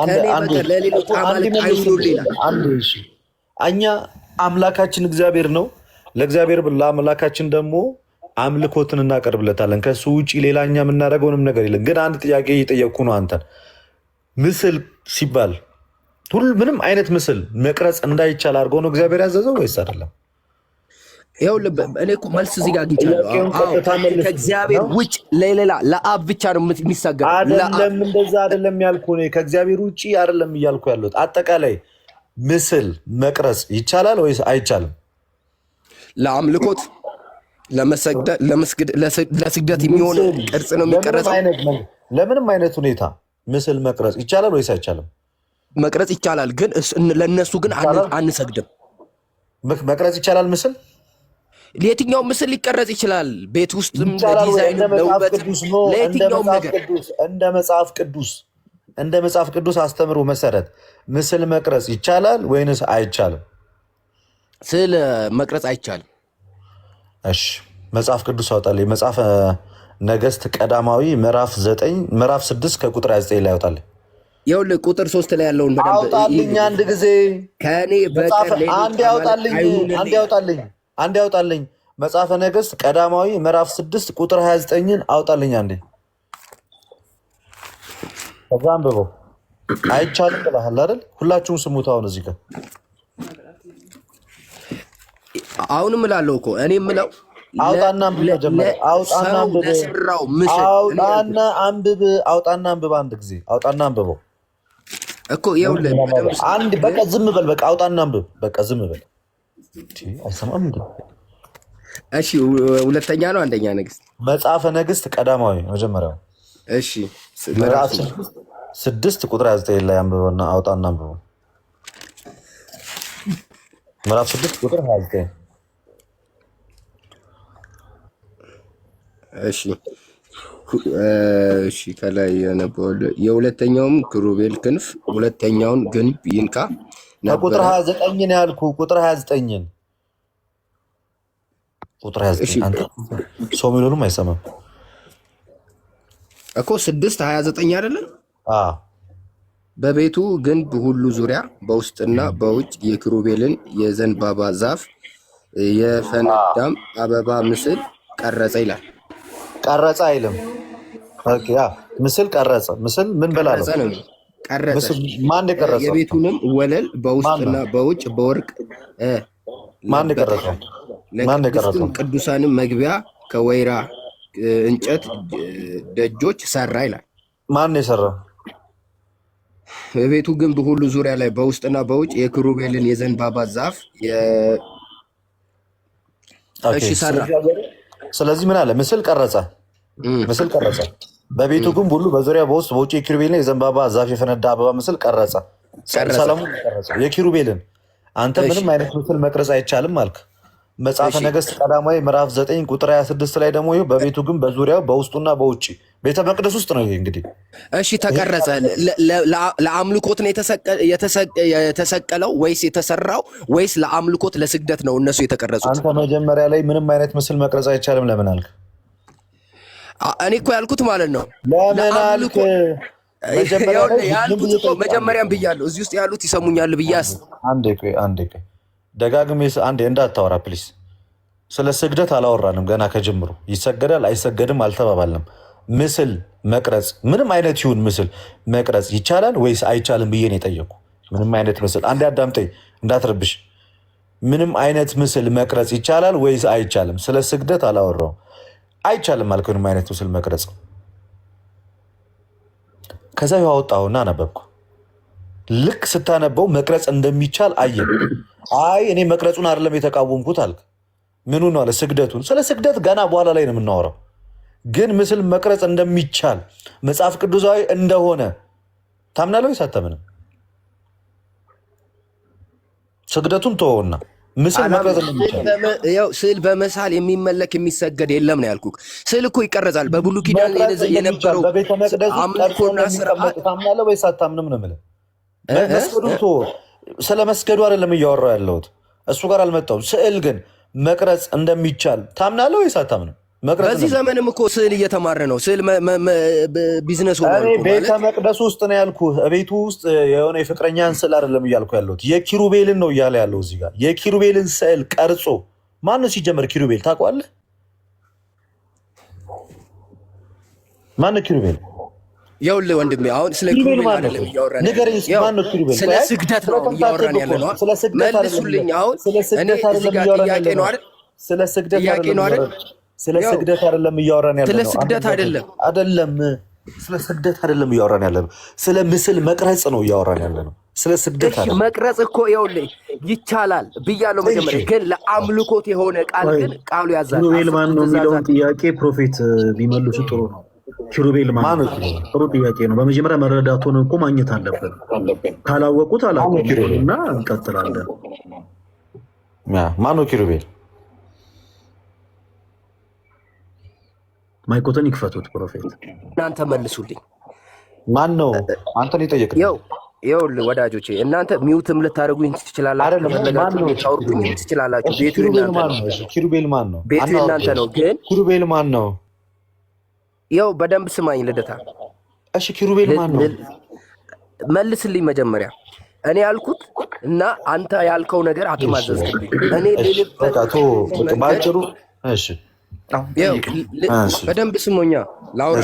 ከኔ በቀር ለሌሎች አማልክት አይሁኑልኝ ይላል። እኛ አምላካችን እግዚአብሔር ነው። ለእግዚአብሔር ለአምላካችን ደግሞ አምልኮትን እናቀርብለታለን። ከሱ ውጭ ሌላኛ የምናደርገውንም ነገር የለም። ግን አንድ ጥያቄ እየጠየቅኩ ነው አንተን። ምስል ሲባል ምንም አይነት ምስል መቅረጽ እንዳይቻል አድርገው ነው እግዚአብሔር ያዘዘው ወይስ አይደለም? ይኸው እኔ እኮ መልስ እዚህ ጋር አግኝቻለሁ። ከእግዚአብሔር ውጭ ለሌላ ለአብ ብቻ ነው የሚሰገደው። አይደለም፣ እንደዛ አይደለም ያልኩ እኔ ከእግዚአብሔር ውጭ አይደለም እያልኩ ያለሁት። አጠቃላይ ምስል መቅረጽ ይቻላል ወይስ አይቻልም? ለአምልኮት ለስግደት የሚሆን ቅርጽ ነው የሚቀረጸው። ለምንም አይነት ሁኔታ ምስል መቅረጽ ይቻላል ወይስ አይቻልም? መቅረጽ ይቻላል፣ ግን ለእነሱ ግን አንሰግድም። መቅረጽ ይቻላል ምስል ለየትኛው ምስል ሊቀረጽ ይችላል። ቤት ውስጥም ለዲዛይን ለውበት ለየትኛውም ነገር እንደ መጽሐፍ ቅዱስ አስተምሮ መሰረት ምስል መቅረጽ ይቻላል ወይንስ አይቻልም? ስለ መቅረጽ አይቻልም። እሺ መጽሐፍ ቅዱስ አውጣልኝ። መጽሐፈ ነገሥት ቀዳማዊ ምዕራፍ 6 ከቁጥር 29 ላይ አውጣልኝ። ይኸውልህ ቁጥር 3 ላይ ያለውን በደንብ አውጣልኝ። አንድ ጊዜ ከኔ በቀር አንድ ያውጣልኝ። መጽሐፈ ነገሥት ቀዳማዊ ምዕራፍ 6 ቁጥር 29ን አውጣልኝ አንዴ። ከዛ አንብበው። አይቻልም ብለሃል አይደል? ሁላችሁም ስሙት። አሁን እዚህ ጋር አሁንም እላለሁ እኮ እኔ የምለው አውጣና አንብብ። አውጣና አንብብ። አንድ ጊዜ አውጣና አንብበው እኮ ይኸውልህ። አንድ በቃ ዝም በል። በቃ አውጣና አንብብ። በቃ ዝም በል። አይሰማም እንዴ? እሺ ሁለተኛ ነው አንደኛ ነገሥት? መጽሐፈ ነገሥት ቀዳማዊ መጀመሪያው። እሺ ምዕራፍ 6 ቁጥር 29 ላይ አንብበውና አውጣና አንብበው። ምዕራፍ 6 ቁጥር 29። እሺ ከላይ የነበረው የሁለተኛውም ክሩቤል ክንፍ ሁለተኛውን ግንብ ይንካ ቁጥር 29 ነው ያልኩ። ቁጥር 29 አንተ ሰው ሚሉንም አይሰማም እኮ 6:29 አይደለም? አዎ። በቤቱ ግንብ ሁሉ ዙሪያ በውስጥና በውጭ የክሩቤልን የዘንባባ ዛፍ የፈነዳም አበባ ምስል ቀረጸ ይላል። ቀረጸ አይልም። ኦኬ ያ ምስል ቀረጸ። ምስል ምን በላለው? ቀረጸ። ማን የቀረጸው? የቤቱንም ወለል በውስጥና በውጭ በወርቅ ማን የቀረጸው? ቅዱሳንም መግቢያ ከወይራ እንጨት ደጆች ሰራ ይላል። ማን የሰራው? በቤቱ ግንብ ሁሉ ዙሪያ ላይ በውስጥና በውጭ የክሩቤልን የዘንባባ ዛፍ ሰራ። ስለዚህ ምን አለ? ምስል ቀረጸ። በቤቱ ግንብ ሁሉ በዙሪያ በውስጥ በውጭ የኪሩቤልን የዘንባባ ዛፍ የፈነዳ አበባ ምስል ቀረጸ። ሰለሞን ቀረጸ የኪሩቤልን። አንተ ምንም አይነት ምስል መቅረጽ አይቻልም አልክ። መጽሐፈ ነገሥት ቀዳማዊ ምዕራፍ 9 ቁጥር 26 ላይ ደግሞ ይኸው በቤቱ ግንብ በዙሪያው በውስጡና በውጭ ቤተ መቅደስ ውስጥ ነው። ይሄ እንግዲህ እሺ ተቀረጸ። ለአምልኮት ነው የተሰቀለው ወይስ የተሰራው ወይስ ለአምልኮት ለስግደት ነው እነሱ የተቀረጹት? አንተ መጀመሪያ ላይ ምንም አይነት ምስል መቅረጽ አይቻልም ለምን አልክ? እኔ እኮ ያልኩት ማለት ነው ለምን አልክ? መጀመሪያም ብያለሁ። እዚህ ውስጥ ያሉት ይሰሙኛል ብያስ አንዴ ቆይ ደጋግሜ አንዴ እንዳታወራ ፕሊስ። ስለ ስግደት አላወራንም ገና ከጅምሩ። ይሰገዳል አይሰገድም አልተባባልንም። ምስል መቅረጽ ምንም አይነት ይሁን ምስል መቅረጽ ይቻላል ወይስ አይቻልም ብዬ ነው የጠየቁ። ምንም አይነት ምስል አንዴ አዳምጠኝ እንዳትረብሽ። ምንም አይነት ምስል መቅረጽ ይቻላል ወይስ አይቻልም? ስለ ስግደት አላወራውም። አይቻልም አልክ። ምንም አይነት ምስል መቅረጽ ከዛ ያወጣውና አነበብኩ። ልክ ስታነበው መቅረጽ እንደሚቻል አየህ። አይ እኔ መቅረጹን አይደለም የተቃወምኩት አልክ። ምኑ ነው አለ? ስግደቱን። ስለ ስግደት ገና በኋላ ላይ ነው የምናወራው። ግን ምስል መቅረጽ እንደሚቻል መጽሐፍ ቅዱሳዊ እንደሆነ ታምናለህ ወይስ አታምንም? ስግደቱን ተወውና ምስል መቅረጽ እንደሚቻል ስዕል በመሳል የሚመለክ የሚሰገድ የለም ነው ያልኩህ። ስዕል እኮ ይቀረጻል። በብሉይ ኪዳን የነበረው በቤተ መቅደስ አምልኮና ስርዓት ታምናለህ ወይስ አታምንም ነው የምልህ። መስገዱን ተወው። ስለ መስገዱ አይደለም እያወራሁ ያለሁት፣ እሱ ጋር አልመጣሁም። ስዕል ግን መቅረጽ እንደሚቻል ታምናለህ ወይስ አታምንም? በዚህ ዘመንም እኮ ስዕል እየተማረ ነው። ስዕል ቢዝነስ ሆኗል። ቤተ መቅደስ ውስጥ ነው ያልኩህ። ቤቱ ውስጥ የሆነ የፍቅረኛን ስዕል አይደለም እያልኩ ያለሁት፣ የኪሩቤልን ነው እያለ ያለው እዚህ ጋር። የኪሩቤልን ስዕል ቀርጾ ማነው ሲጀመር? ኪሩቤል ታውቀዋለህ? ማነው ኪሩቤል? ይኸውልህ ወንድሜ አሁን ስለ ኪሩቤል አይደለም እያወራን ያለው፣ ስለ ስግደት ነው እያወራን ያለ ነው። መልሱልኝ። አሁን እኔ እዚህ ጋር ጥያቄ ነው አይደል? ስለ ስግደት አይደለም። ስለ ስግደት አይደለም እያወራን ያለ ነው። ስለ ስግደት አይደለም ስለ ስግደት አይደለም እያወራን ያለ ነው። ስለ ምስል መቅረጽ ነው እያወራን ያለ ነው። ስለ ስግደት አይደለም። መቅረጽ እኮ ይኸውልህ ይቻላል ብያለሁ መጀመሪያ። ግን ለአምልኮት የሆነ ቃል ግን ቃሉ ያዛል። ኪሩቤል ማን ነው የሚለውን ጥያቄ ፕሮፌት ቢመልሱ ጥሩ ነው። ኪሩቤል ማን ነው? ጥሩ ጥያቄ ነው። በመጀመሪያ መረዳቱን እኮ ማግኘት አለብን። ካላወቁት አላወቁም እና እንቀጥላለን። ማን ነው ኪሩቤል? ማይኮተን ይክፈቱት ፕሮፌት። እናንተ መልሱልኝ። ማን ነው? አንተን ይጠየቅ። ይኸውልህ ወዳጆቼ እናንተ ሚውትም ልታደርጉኝ ትችላላችሁ፣ ታወርዱኝ ትችላላችሁ። ቤቱ እናንተ ነው። ኪሩቤል ማን ነው? ቤቱ እናንተ ነው። ግን ኪሩቤል ማን ነው? ይኸው በደንብ ስማኝ ልደታ። እሺ ኪሩቤል ማን ነው? መልስልኝ መጀመሪያ። እኔ ያልኩት እና አንተ ያልከው ነገር አትማዘዝልኝ። እኔ ልልበት ባጭሩ እሺ በደንብ ስሞኛ ላውራ።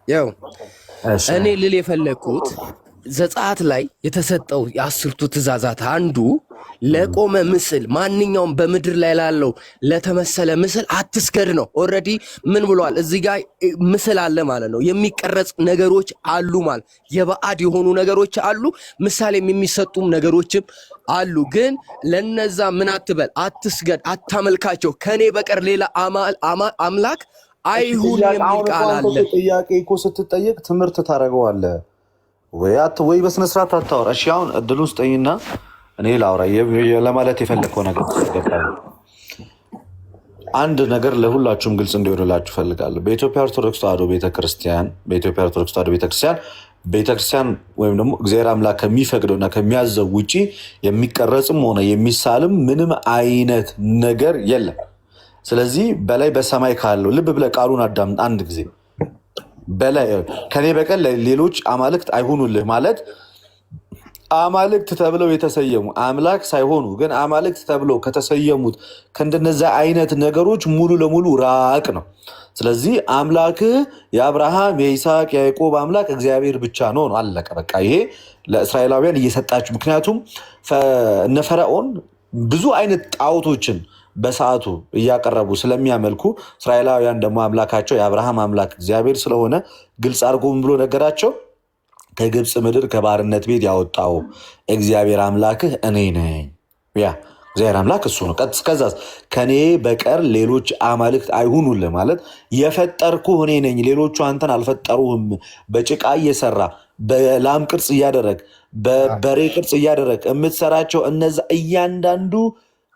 ያው እኔ ልል የፈለግኩት ዘጸአት ላይ የተሰጠው የአስርቱ ትእዛዛት አንዱ ለቆመ ምስል ማንኛውም በምድር ላይ ላለው ለተመሰለ ምስል አትስገድ ነው። ኦልሬዲ ምን ብሏል? እዚህ ጋር ምስል አለ ማለት ነው። የሚቀረጽ ነገሮች አሉ ማለት የባዕድ የሆኑ ነገሮች አሉ፣ ምሳሌም የሚሰጡም ነገሮችም አሉ። ግን ለነዛ ምን አትበል፣ አትስገድ፣ አታመልካቸው፣ ከኔ በቀር ሌላ አምላክ አይሁን የሚል ቃል አለ። ጥያቄ እኮ ስትጠየቅ ትምህርት ታደርገዋለህ ወይ በስነ ስርዓት አታወራ። እሺ አሁን እድሉን ስጠኝና እኔ ላውራ። ለማለት የፈለግከው ነገር ገባኝ። አንድ ነገር ለሁላችሁም ግልጽ እንዲሆንላችሁ ፈልጋለሁ። በኢትዮጵያ ኦርቶዶክስ ተዋሕዶ ቤተክርስቲያን ወይም ደግሞ እግዚአብሔር አምላክ ከሚፈቅደውና ከሚያዘው ውጪ የሚቀረጽም ሆነ የሚሳልም ምንም አይነት ነገር የለም። ስለዚህ በላይ በሰማይ ካለው ልብ ብለህ ቃሉን አዳምጥ አንድ ጊዜ። በላይ ከኔ በቀር ሌሎች አማልክት አይሁኑልህ ማለት አማልክት ተብለው የተሰየሙ አምላክ ሳይሆኑ ግን አማልክት ተብለው ከተሰየሙት ከእንደነዚያ አይነት ነገሮች ሙሉ ለሙሉ ራቅ ነው። ስለዚህ አምላክህ የአብርሃም የይስሐቅ የያዕቆብ አምላክ እግዚአብሔር ብቻ ነው። አለቀ በቃ። ይሄ ለእስራኤላውያን እየሰጣችሁ። ምክንያቱም እነ ፈርዖን ብዙ አይነት ጣዖቶችን በሰዓቱ እያቀረቡ ስለሚያመልኩ እስራኤላውያን ደግሞ አምላካቸው የአብርሃም አምላክ እግዚአብሔር ስለሆነ ግልጽ አድርጎ ምን ብሎ ነገራቸው? ከግብፅ ምድር ከባርነት ቤት ያወጣው እግዚአብሔር አምላክህ እኔ ነኝ። ያ እግዚአብሔር አምላክ እሱ ነው። ከዛ ከኔ በቀር ሌሎች አማልክት አይሁኑልህ ማለት የፈጠርኩህ እኔ ነኝ፣ ሌሎቹ አንተን አልፈጠሩህም። በጭቃ እየሰራ በላም ቅርጽ እያደረግ በበሬ ቅርጽ እያደረግ የምትሰራቸው እነዛ እያንዳንዱ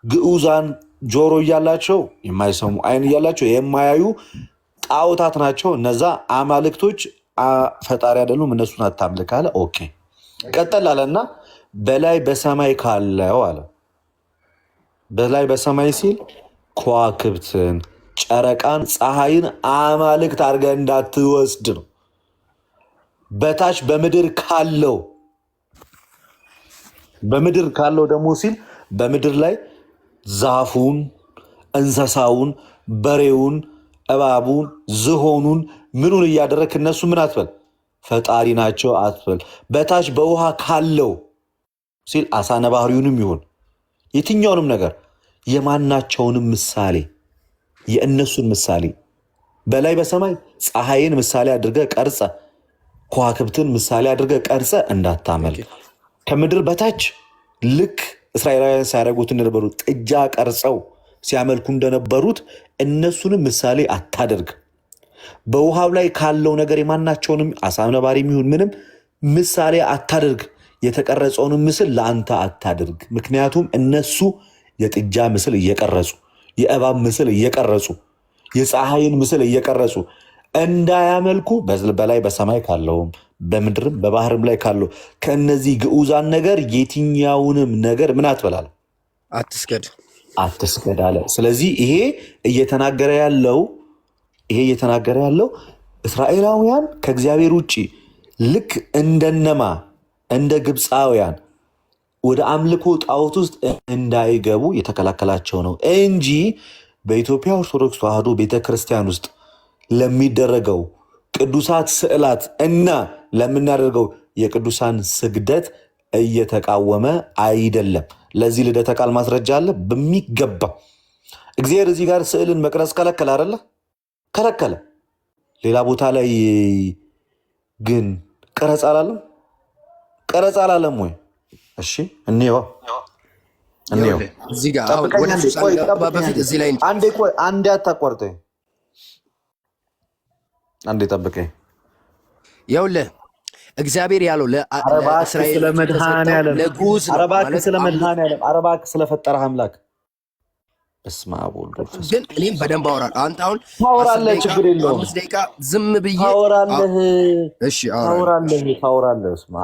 ግዑዛን ጆሮ እያላቸው የማይሰሙ አይን እያላቸው የማያዩ ጣዖታት ናቸው። እነዛ አማልክቶች ፈጣሪ አይደሉም፣ እነሱን አታምልክ አለ። ኦኬ ቀጠል አለና በላይ በሰማይ ካለው አለ። በላይ በሰማይ ሲል ከዋክብትን፣ ጨረቃን፣ ፀሐይን አማልክት አድርገህ እንዳትወስድ ነው። በታች በምድር ካለው በምድር ካለው ደግሞ ሲል በምድር ላይ ዛፉን፣ እንስሳውን፣ በሬውን፣ እባቡን፣ ዝሆኑን ምኑን እያደረክ እነሱ ምን አትበል ፈጣሪ ናቸው አትበል። በታች በውሃ ካለው ሲል አሳ ነባሪውንም ይሁን የትኛውንም ነገር የማናቸውንም ምሳሌ የእነሱን ምሳሌ በላይ በሰማይ ፀሐይን ምሳሌ አድርገ ቀርጸ ከዋክብትን ምሳሌ አድርገ ቀርጸ እንዳታመልክ። ከምድር በታች ልክ እስራኤላውያን ሲያደርጉት እንደነበሩ ጥጃ ቀርጸው ሲያመልኩ እንደነበሩት እነሱንም ምሳሌ አታደርግ። በውሃው ላይ ካለው ነገር የማናቸውንም አሳ ነባሪ የሚሆን ምንም ምሳሌ አታደርግ። የተቀረጸውንም ምስል ለአንተ አታድርግ። ምክንያቱም እነሱ የጥጃ ምስል እየቀረጹ የእባብ ምስል እየቀረጹ የፀሐይን ምስል እየቀረጹ እንዳያመልኩ በላይ በሰማይ ካለውም በምድርም በባህርም ላይ ካለው ከእነዚህ ግዑዛን ነገር የትኛውንም ነገር ምን አትበላል አትስገድ አለ። ስለዚህ ይሄ እየተናገረ ያለው እስራኤላውያን ከእግዚአብሔር ውጭ ልክ እንደነማ እንደ ግብፃውያን ወደ አምልኮ ጣዖት ውስጥ እንዳይገቡ የተከላከላቸው ነው እንጂ በኢትዮጵያ ኦርቶዶክስ ተዋሕዶ ቤተክርስቲያን ውስጥ ለሚደረገው ቅዱሳት ስዕላት እና ለምናደርገው የቅዱሳን ስግደት እየተቃወመ አይደለም። ለዚህ ልደተ ቃል ማስረጃ አለ በሚገባ። እግዚአብሔር እዚህ ጋር ስዕልን መቅረጽ ከለከለ አይደለ? ከለከለ። ሌላ ቦታ ላይ ግን ቀረጽ አላለም? ቀረጽ አላለም ወይ? እሺ እንየው እዚህ ጋር አንዴ አታቋርጠኝ፣ አንዴ ጠብቀኝ። ይኸውልህ እግዚአብሔር ያለው ለእስራኤል ለጉዝ አረባክ ስለፈጠረህ አምላክ እስማ ወልድ ግን እኔም በደንብ አወራለሁ። አንተ አሁን ታወራለህ፣ ችግር የለውም። 5 ደቂቃ ዝም ብዬ ታወራለህ። እሺ ታወራለህ። እስማ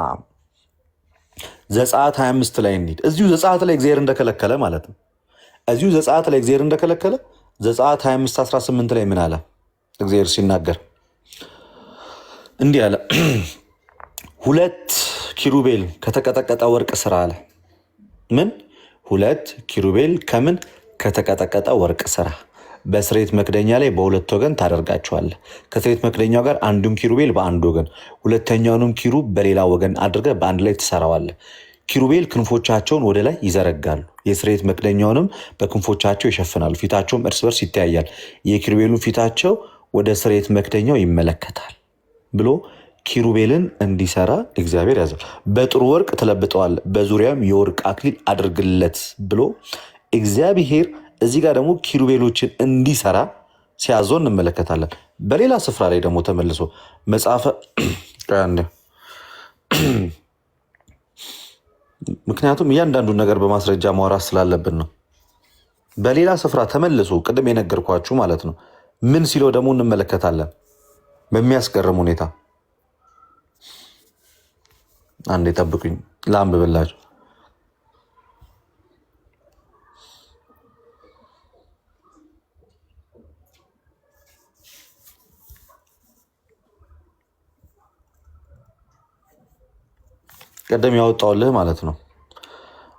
ዘጸአት 25 ላይ እንሂድ። እዚሁ ዘጸአት ላይ እግዚአብሔር እንደከለከለ ማለት ነው። እዚሁ ዘጸአት ላይ እግዚአብሔር እንደከለከለ ዘጸአት 25:18 ላይ ምን አለ እግዚአብሔር ሲናገር? እንዲህ አለ 2 ኪሩቤል ከተቀጠቀጠ ወርቅ ስራ አለ። ምን 2 ኪሩቤል ከምን ከተቀጠቀጠ ወርቅ ስራ በስርየት መክደኛ ላይ በሁለት ወገን ታደርጋቸዋለህ። ከስርየት መክደኛው ጋር አንዱን ኪሩቤል በአንድ ወገን ሁለተኛውንም ኪሩብ በሌላ ወገን አድርገህ በአንድ ላይ ትሰራዋለህ። ኪሩቤል ክንፎቻቸውን ወደ ላይ ይዘረጋሉ፣ የስርየት መክደኛውንም በክንፎቻቸው ይሸፍናሉ። ፊታቸውም እርስ በርስ ይተያያል፣ የኪሩቤሉን ፊታቸው ወደ ስርየት መክደኛው ይመለከታል ብሎ ኪሩቤልን እንዲሰራ እግዚአብሔር ያዘው። በጥሩ ወርቅ ትለብጠዋል፣ በዙሪያም የወርቅ አክሊል አድርግለት ብሎ እግዚአብሔር እዚህ ጋር ደግሞ ኪሩቤሎችን እንዲሰራ ሲያዘው እንመለከታለን። በሌላ ስፍራ ላይ ደግሞ ተመልሶ መጽሐፈ ምክንያቱም እያንዳንዱን ነገር በማስረጃ ማውራት ስላለብን ነው። በሌላ ስፍራ ተመልሶ ቅድም የነገርኳችሁ ማለት ነው ምን ሲለው ደግሞ እንመለከታለን በሚያስገርም ሁኔታ። አንዴ ጠብቁኝ ላንብብላችሁ። ቀደም ያወጣውልህ ማለት ነው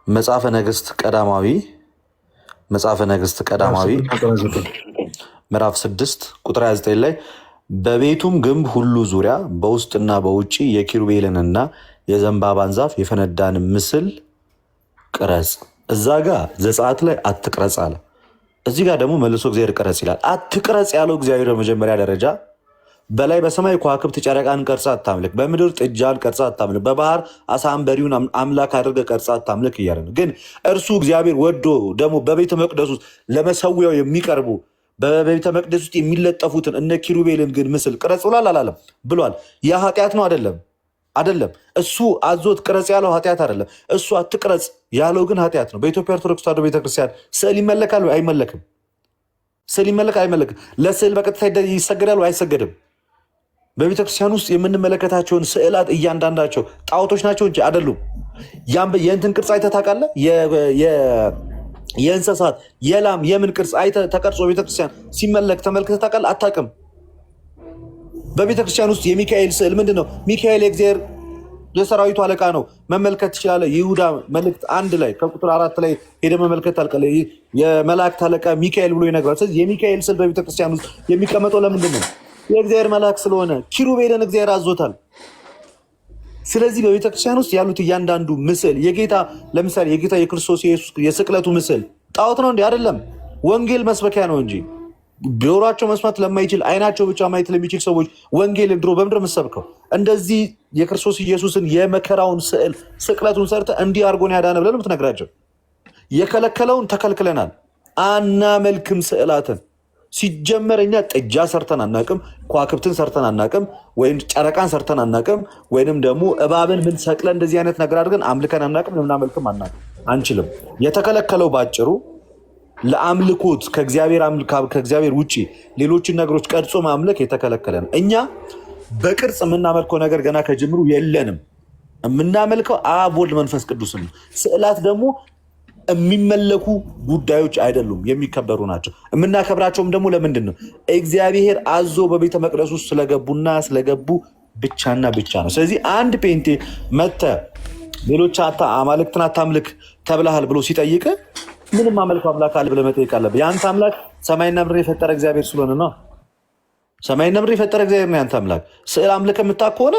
መጽሐፈ ነገሥት ቀዳማዊ ምዕራፍ 6 ቁጥር 29 ላይ በቤቱም ግንብ ሁሉ ዙሪያ በውስጥና በውጭ የኪሩቤልንና የዘንባባን ዛፍ የፈነዳን ምስል ቅረጽ። እዛ ጋር ዘጸአት ላይ አትቅረጽ አለ። እዚህ ጋር ደግሞ መልሶ እግዚአብሔር ቅረጽ ይላል። አትቅረጽ ያለው እግዚአብሔር በመጀመሪያ ደረጃ በላይ በሰማይ ከዋክብት ጨረቃን ቀርጻ አታምልክ፣ በምድር ጥጃን ቀርጻ አታምልክ፣ በባህር አሳ አንበሪውን አምላክ አድርገ ቀርጻ አታምልክ እያለ ነው። ግን እርሱ እግዚአብሔር ወዶ ደግሞ በቤተ መቅደስ ውስጥ ለመሰዊያው የሚቀርቡ በቤተ መቅደስ ውስጥ የሚለጠፉትን እነ ኪሩቤልን ግን ምስል ቅረጽ ብሏል አላለም? ብሏል። ያ ኃጢአት ነው አይደለም። እሱ አዞት ቅረጽ ያለው ኃጢአት አይደለም። እሱ አትቅረጽ ያለው ግን ኃጢአት ነው። በኢትዮጵያ ኦርቶዶክስ ተዋሕዶ ቤተክርስቲያን ስዕል ይመለካል ወይ? አይመለክም። ስዕል አይመለክም። ለስዕል በቀጥታ ይሰገዳል ወይ? አይሰገድም። በቤተክርስቲያን ውስጥ የምንመለከታቸውን ስዕላት እያንዳንዳቸው ጣዖቶች ናቸው እንጂ አይደሉም። የእንትን ቅርጽ አይተህ ታውቃለህ? የእንስሳት የላም የምን ቅርጽ አይተህ ተቀርጾ ቤተክርስቲያን ሲመለክ ተመልክተህ ታውቃለህ? አታውቅም። በቤተክርስቲያን ውስጥ የሚካኤል ስዕል ምንድን ነው? ሚካኤል የእግዚአብሔር የሰራዊቱ አለቃ ነው። መመልከት ትችላለህ። ይሁዳ መልእክት 1 ላይ ከቁጥር 4 ላይ ሄደ መመልከት አልቀለ የመላእክት አለቃ ሚካኤል ብሎ ይነግራል። ስለዚህ የሚካኤል ስዕል በቤተክርስቲያን ውስጥ የሚቀመጠው ለምንድን ነው? የእግዚአብሔር መልአክ ስለሆነ ኪሩቤልን እግዚአብሔር አዞታል። ስለዚህ በቤተክርስቲያን ውስጥ ያሉት እያንዳንዱ ምስል የጌታ ለምሳሌ የጌታ የክርስቶስ ኢየሱስ የስቅለቱ ምስል ጣዖት ነው እንዴ? አይደለም። ወንጌል መስበኪያ ነው እንጂ ጆሯቸው መስማት ለማይችል አይናቸው ብቻ ማየት ለሚችል ሰዎች ወንጌል ድሮ በምድር የምትሰብከው እንደዚህ የክርስቶስ ኢየሱስን የመከራውን ስዕል ስቅለቱን ሰርተ እንዲህ አድርጎን ያዳነ ብለን የምትነግራቸው የከለከለውን ተከልክለናል። አናመልክም ስዕላትን። ሲጀመር እኛ ጥጃ ሰርተን አናቅም፣ ከዋክብትን ሰርተን አናቅም፣ ወይም ጨረቃን ሰርተን አናቅም፣ ወይንም ደግሞ እባብን ምን ሰቅለ እንደዚህ አይነት ነገር አድርገን አምልከን አናቅም፣ ልናመልክም አንችልም። የተከለከለው ባጭሩ ለአምልኮት ከእግዚአብሔር ውጭ ሌሎችን ነገሮች ቀርጾ ማምለክ የተከለከለ ነው። እኛ በቅርጽ የምናመልከው ነገር ገና ከጅምሩ የለንም። የምናመልከው አብ ወልድ መንፈስ ቅዱስን ነው። ስዕላት ደግሞ የሚመለኩ ጉዳዮች አይደሉም፣ የሚከበሩ ናቸው። የምናከብራቸውም ደግሞ ለምንድን ነው? እግዚአብሔር አዞ በቤተ መቅደስ ውስጥ ስለገቡ ብቻና ብቻ ነው። ስለዚህ አንድ ፔንቴ መተ ሌሎች አማልክትን አታምልክ ተብለሃል ብሎ ሲጠይቅ ምንም አመልከው አምላክ አለ ብለህ መጠየቅ አለብህ። የአንተ አምላክ ሰማይና ምድር የፈጠረ እግዚአብሔር ስለሆነ ነው። ሰማይና ምድር የፈጠረ እግዚአብሔር ነው የአንተ አምላክ። ስዕል አምልከህ የምታውቅ ከሆነ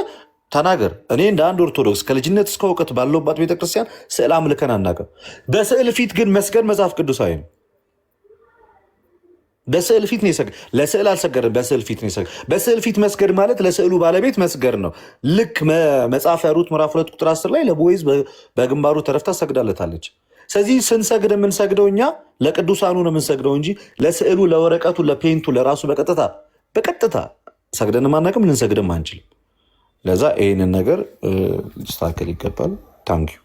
ተናገር። እኔ እንደ አንድ ኦርቶዶክስ ከልጅነት እስከ እውቀት ባለውባት ቤተክርስቲያን ስዕል አምልከን አናውቅም። በስዕል ፊት ግን መስገድ መጽሐፍ ቅዱሳዊ ነው። በስዕል ፊት ነው ለስዕል አልሰገድም። በስዕል ፊት ነው የሰገድ። በስዕል ፊት መስገድ ማለት ለስዕሉ ባለቤት መስገድ ነው። ልክ መጽሐፈ ሩት ምዕራፍ 2 ቁጥር 10 ላይ ለቦይዝ በግንባሩ ተረፍታ ሰግዳለታለች። ስለዚህ ስንሰግድ የምንሰግደው እኛ ለቅዱሳኑ ነው የምንሰግደው እንጂ ለስዕሉ፣ ለወረቀቱ፣ ለፔንቱ ለራሱ በቀጥታ ሰግደን ማናቅም፣ ልንሰግድም አንችልም። ለዛ ይህንን ነገር ሊስተካከል ይገባል። ታንኪዩ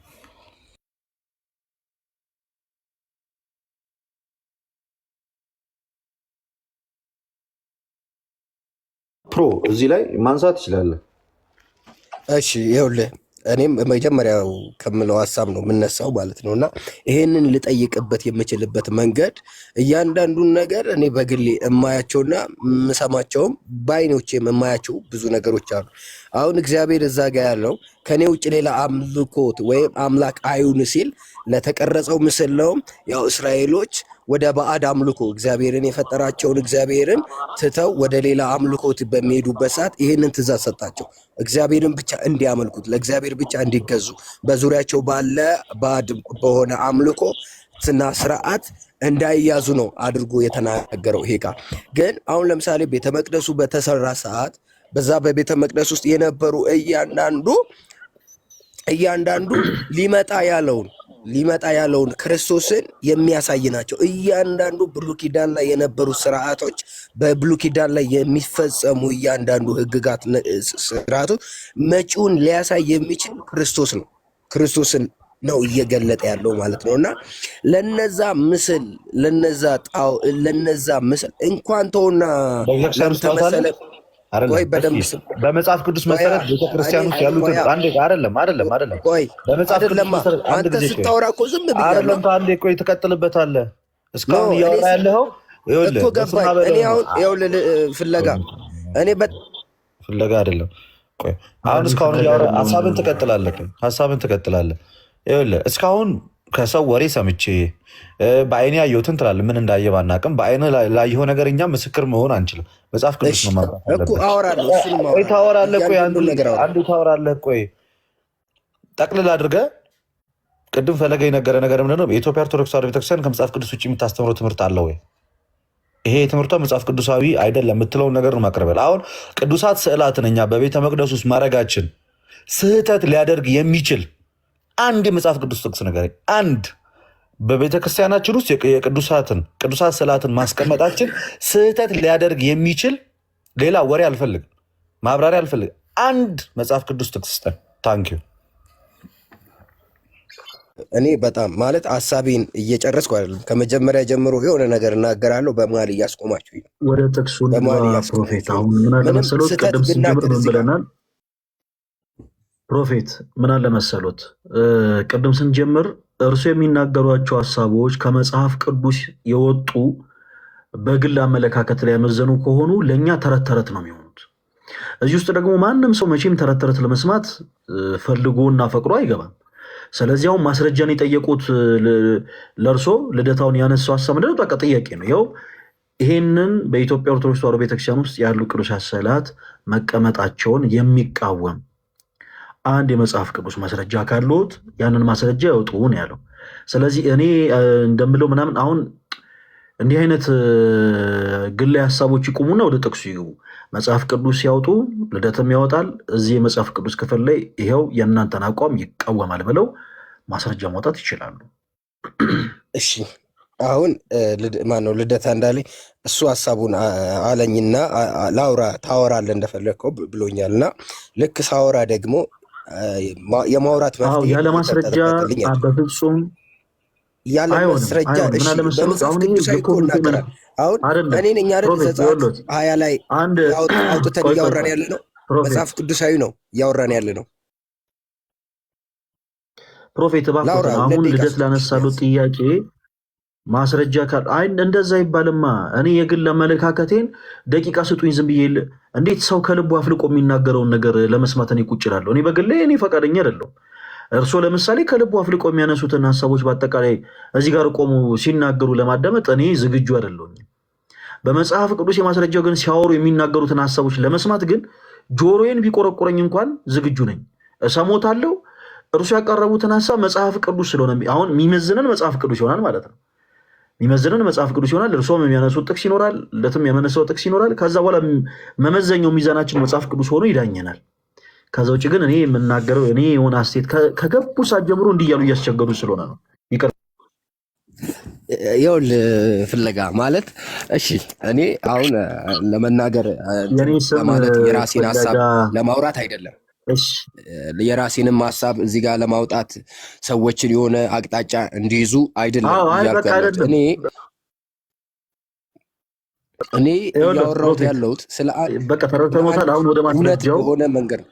ፕሮ እዚህ ላይ ማንሳት ይችላል። እሺ ይኸውልህ እኔም መጀመሪያው ከምለው ሀሳብ ነው የምነሳው ማለት ነው። እና ይሄንን ልጠይቅበት የምችልበት መንገድ እያንዳንዱን ነገር እኔ በግሌ የማያቸውና የምሰማቸውም በአይኖቼም የማያቸው ብዙ ነገሮች አሉ። አሁን እግዚአብሔር እዛ ጋ ያለው ከኔ ውጭ ሌላ አምልኮት ወይም አምላክ አይሁን ሲል ለተቀረጸው ምስል ነው። ያው እስራኤሎች ወደ ባዕድ አምልኮ እግዚአብሔርን የፈጠራቸውን እግዚአብሔርን ትተው ወደ ሌላ አምልኮት በሚሄዱበት ሰዓት ይህንን ትእዛዝ ሰጣቸው። እግዚአብሔርን ብቻ እንዲያመልኩት፣ ለእግዚአብሔር ብቻ እንዲገዙ፣ በዙሪያቸው ባለ ባዕድ በሆነ አምልኮ እና ስርዓት እንዳይያዙ ነው አድርጎ የተናገረው። ይሄ ቃል ግን አሁን ለምሳሌ ቤተ መቅደሱ በተሰራ ሰዓት በዛ በቤተ መቅደስ ውስጥ የነበሩ እያንዳንዱ ሊመጣ ያለውን ክርስቶስን የሚያሳይ ናቸው። እያንዳንዱ ብሉይ ኪዳን ላይ የነበሩ ስርዓቶች፣ በብሉይ ኪዳን ላይ የሚፈጸሙ እያንዳንዱ ህግጋት፣ ስርዓቶች መጪውን ሊያሳይ የሚችል ክርስቶስ ነው። ክርስቶስን ነው እየገለጠ ያለው ማለት ነው። እና ለነዛ ምስል እንኳን ተውና ለምተመሰለ በመጽሐፍ ቅዱስ መሰረት ቤተክርስቲያን ውስጥ ያሉትን አይደለም በመጽሐፍ ቅዱስ መሰረት አንተ ስታወራ እኮ ዝም ብያለሁ። አንዴ ቆይ ትቀጥልበታለህ። እስካሁን እያወራ ያለኸው እኮ ገባኝ። እኔ አሁን ይኸውልህ ፍለጋ አይደለም። ቆይ አሁን እስካሁን እያወራ ሀሳብን ትቀጥላለህ። ይኸውልህ እስካሁን ከሰው ወሬ ሰምቼ በአይኔ ያየሁትን ትላለህ። ምን እንዳየ ባናቅም በአይነ ላየኸው ነገር እኛ ምስክር መሆን አንችልም። መጽሐፍ ቅዱስ ነው ታወራለህ። ቆይ ጠቅልል አድርገህ ቅድም ፈለገ የነገረ ነገር ምንድን ነው? የኢትዮጵያ ኦርቶዶክስ ተዋሕዶ ቤተክርስቲያን ከመጽሐፍ ቅዱስ ውጭ የምታስተምረው ትምህርት አለ ወይ? ይሄ ትምህርቷ መጽሐፍ ቅዱሳዊ አይደለም የምትለውን ነገር ነው ማቅረበል። አሁን ቅዱሳት ስዕላትን እኛ በቤተ መቅደስ ውስጥ ማድረጋችን ስህተት ሊያደርግ የሚችል አንድ የመጽሐፍ ቅዱስ ጥቅስ ነገር አንድ በቤተ ክርስቲያናችን ውስጥ ቅዱሳት ስዕላትን ማስቀመጣችን ስህተት ሊያደርግ የሚችል ሌላ ወሬ አልፈልግም፣ ማብራሪያ አልፈልግም። አንድ መጽሐፍ ቅዱስ ጥቅስ ስጠን። ታንኪዩ። እኔ በጣም ማለት ሀሳቤን እየጨረስኩ አይደለም። ከመጀመሪያ ጀምሮ የሆነ ነገር እናገራለሁ፣ በመሀል እያስቆማችሁ ወደ ጥቅሱ ፕሮፌት አሁን ምን አለ መሰሎት፣ ቅድም ስንጀምር ምን ብለናል? ፕሮፌት ምን አለ መሰሎት፣ ቅድም ስንጀምር እርሱ የሚናገሯቸው ሀሳቦች ከመጽሐፍ ቅዱስ የወጡ በግል አመለካከት ላይ ያመዘኑ ከሆኑ ለእኛ ተረት ተረት ነው የሚሆኑት። እዚህ ውስጥ ደግሞ ማንም ሰው መቼም ተረት ተረት ለመስማት ፈልጎና ፈቅዶ አይገባም። ስለዚህ አሁን ማስረጃን የጠየቁት ለእርሶ ልደታውን ያነሳው ሀሳብ ምንድነው? በቃ ጥያቄ ነው። ይኸው ይሄንን በኢትዮጵያ ኦርቶዶክስ ተዋሕዶ ቤተክርስቲያን ውስጥ ያሉ ቅዱሳት ስዕላት መቀመጣቸውን የሚቃወም አንድ የመጽሐፍ ቅዱስ ማስረጃ ካሉት ያንን ማስረጃ ያውጡ ነው ያለው። ስለዚህ እኔ እንደምለው ምናምን አሁን እንዲህ አይነት ግላይ ሀሳቦች ይቁሙና ወደ ጥቅሱ ይግቡ። መጽሐፍ ቅዱስ ሲያወጡ ልደትም ያወጣል። እዚህ የመጽሐፍ ቅዱስ ክፍል ላይ ይኸው የእናንተን አቋም ይቃወማል ብለው ማስረጃ ማውጣት ይችላሉ። እሺ አሁን ማነው ልደታ እንዳለኝ እሱ ሀሳቡን አለኝና ላውራ ታወራለህ እንደፈለግከው ብሎኛልና ልክ ሳወራ ደግሞ የማውራት መፍትሄ ያለ ማስረጃ በፍጹም ያለ ማስረጃ በመጽሐፍ ቅዱሳዊ እኮ እናገራል። አሁን እኔ ነኝ አይደል ዘጸአት 20 ላይ አውጥተን እያወራን ያለ ነው። መጽሐፍ ቅዱሳዊ ነው እያወራን ያለ ነው። ፕሮፌት እባክህ አሁን ልደት ላነሳሉት ጥያቄ ማስረጃ ካል አይ እንደዛ ይባልማ። እኔ የግል አመለካከቴን ደቂቃ ስጡኝ ዝም ብዬ እንዴት ሰው ከልቡ አፍልቆ የሚናገረውን ነገር ለመስማት እኔ ቁጭ እላለሁ? እኔ በግሌ እኔ ፈቃደኛ አይደለሁም። እርሶ ለምሳሌ ከልቡ አፍልቆ የሚያነሱትን ሀሳቦች በአጠቃላይ እዚህ ጋር ቆሙ ሲናገሩ ለማዳመጥ እኔ ዝግጁ አይደለሁም። በመጽሐፍ ቅዱስ የማስረጃው ግን ሲያወሩ የሚናገሩትን ሀሳቦች ለመስማት ግን ጆሮዬን ቢቆረቆረኝ እንኳን ዝግጁ ነኝ፣ እሰሞታለሁ። እርሱ ያቀረቡትን ሀሳብ መጽሐፍ ቅዱስ ስለሆነ አሁን የሚመዝነን መጽሐፍ ቅዱስ ይሆናል ማለት ነው። የሚመዝነን መጽሐፍ ቅዱስ ይሆናል። እርሶም የሚያነሱት ጥቅስ ይኖራል፣ ለትም የመነሳው ጥቅስ ይኖራል። ከዛ በኋላ መመዘኛው ሚዛናችን መጽሐፍ ቅዱስ ሆኖ ይዳኘናል። ከዛ ውጭ ግን እኔ የምናገረው እኔ የሆነ አስቴት ከገቡ ሰዓት ጀምሮ እንዲህ እያሉ እያስቸገሩ ስለሆነ ነው። ይኸውልህ ፍለጋ ማለት እሺ፣ እኔ አሁን ለመናገር ማለት የራሴን ሀሳብ ለማውራት አይደለም፣ የራሴንም ሀሳብ እዚህ ጋር ለማውጣት ሰዎችን የሆነ አቅጣጫ እንዲይዙ አይደለም እያልኩ እኔ እያወራሁት ያለሁት ስለ እውነት በሆነ መንገድ ነው።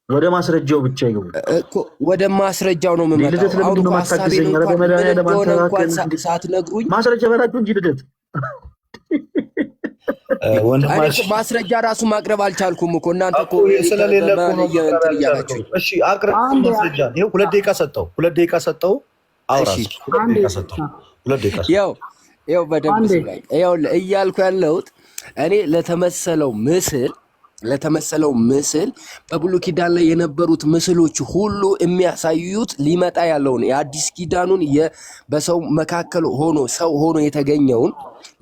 ወደ ማስረጃው ብቻ ይገቡ እኮ ወደ ማስረጃው ነው የምመጣው። አሁን እኮ ሀሳቤን እንኳን ሳትነግሩኝ ማስረጃ በላችሁ እንጂ ልደት ማስረጃ ራሱ ማቅረብ አልቻልኩም እኮ እናንተ እኮ ስለሌለ እያላችሁ። እሺ አቅርብ ማስረጃ። ይኸው 2 ደቂቃ ሰጠው አውራ። 2 ደቂቃ ሰጠው። ይኸው በደንብ ይኸው እያልኩ ያለሁት እኔ ለተመሰለው ምስል በብሉይ ኪዳን ላይ የነበሩት ምስሎች ሁሉ የሚያሳዩት ሊመጣ ያለውን የአዲስ ኪዳኑን በሰው መካከል ሆኖ ሰው ሆኖ የተገኘውን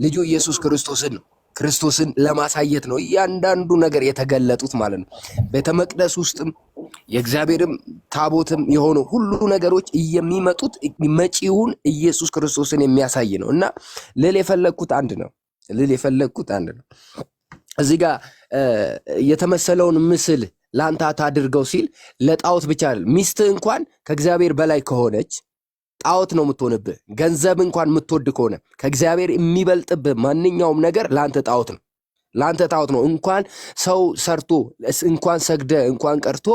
ልጁ ኢየሱስ ክርስቶስን ነው። ክርስቶስን ለማሳየት ነው እያንዳንዱ ነገር የተገለጡት ማለት ነው። ቤተ መቅደስ ውስጥም የእግዚአብሔርም ታቦትም የሆኑ ሁሉ ነገሮች የሚመጡት መጪውን ኢየሱስ ክርስቶስን የሚያሳይ ነው እና ልል የፈለግኩት አንድ ነው። እዚህ ጋር የተመሰለውን ምስል ለአንተ አታድርገው ሲል ለጣዖት ብቻ አይደለም። ሚስትህ እንኳን ከእግዚአብሔር በላይ ከሆነች ጣዖት ነው የምትሆንብህ። ገንዘብ እንኳን የምትወድ ከሆነ ከእግዚአብሔር የሚበልጥብህ ማንኛውም ነገር ለአንተ ጣዖት ነው። እንኳን ሰው ሰርቶ እንኳን ሰግደ እንኳን ቀርቶ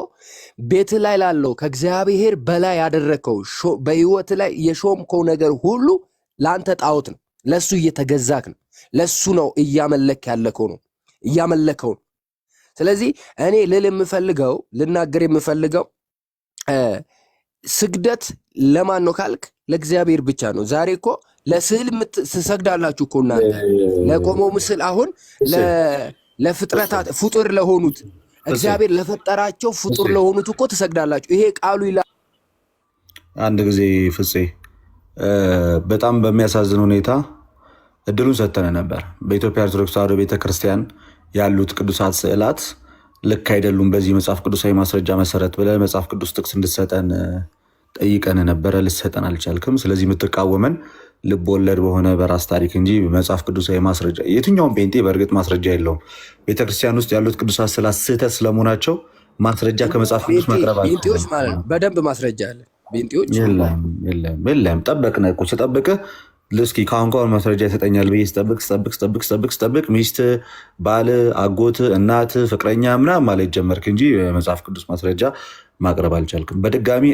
ቤት ላይ ላለው ከእግዚአብሔር በላይ ያደረከው በህይወት ላይ የሾምከው ነገር ሁሉ ለአንተ ጣዖት ነው። ለሱ እየተገዛክ ነው። ለሱ ነው እያመለከው ነው። ስለዚህ እኔ ልናገር የምፈልገው ስግደት ለማን ነው ካልክ ለእግዚአብሔር ብቻ ነው። ዛሬ እኮ ለስዕል ትሰግዳላችሁ እኮ እናንተ ለቆመው ምስል። አሁን ለፍጥረታት ፍጡር ለሆኑት እግዚአብሔር ለፈጠራቸው ፍጡር ለሆኑት እኮ ትሰግዳላችሁ። ይሄ ቃሉ ይላል። አንድ ጊዜ ፍፄ በጣም በሚያሳዝን ሁኔታ እድሉን ሰጥተን ነበር። በኢትዮጵያ ኦርቶዶክስ ተዋሕዶ ቤተክርስቲያን ያሉት ቅዱሳት ስዕላት ልክ አይደሉም በዚህ መጽሐፍ ቅዱሳዊ ማስረጃ መሰረት ብለህ መጽሐፍ ቅዱስ ጥቅስ እንድትሰጠን ጠይቀን ነበረ። ልትሰጠን አልቻልክም። ስለዚህ የምትቃወመን ልብ ወለድ በሆነ በራስ ታሪክ እንጂ መጽሐፍ ቅዱሳዊ ማስረጃ የትኛውም ጴንጤ በእርግጥ ማስረጃ የለውም። ቤተክርስቲያን ውስጥ ያሉት ቅዱሳት ስዕላት ስህተት ስለመሆናቸው ማስረጃ ከመጽሐፍ ቅዱስ መቅረብ ጴንጤዎች ማለት ነው። በደንብ ማስረጃ አለ። ጴንጤዎች የለም። ጠበቅን እኮ ስጠብቅህ እስኪ ከአሁን ማስረጃ ይሰጠኛል ብዬ ስጠብቅ ሚስት፣ ባል፣ አጎት፣ እናት፣ ፍቅረኛ ምናምን ማለት ጀመርክ እንጂ የመጽሐፍ ቅዱስ ማስረጃ ማቅረብ አልቻልክም። በድጋሚ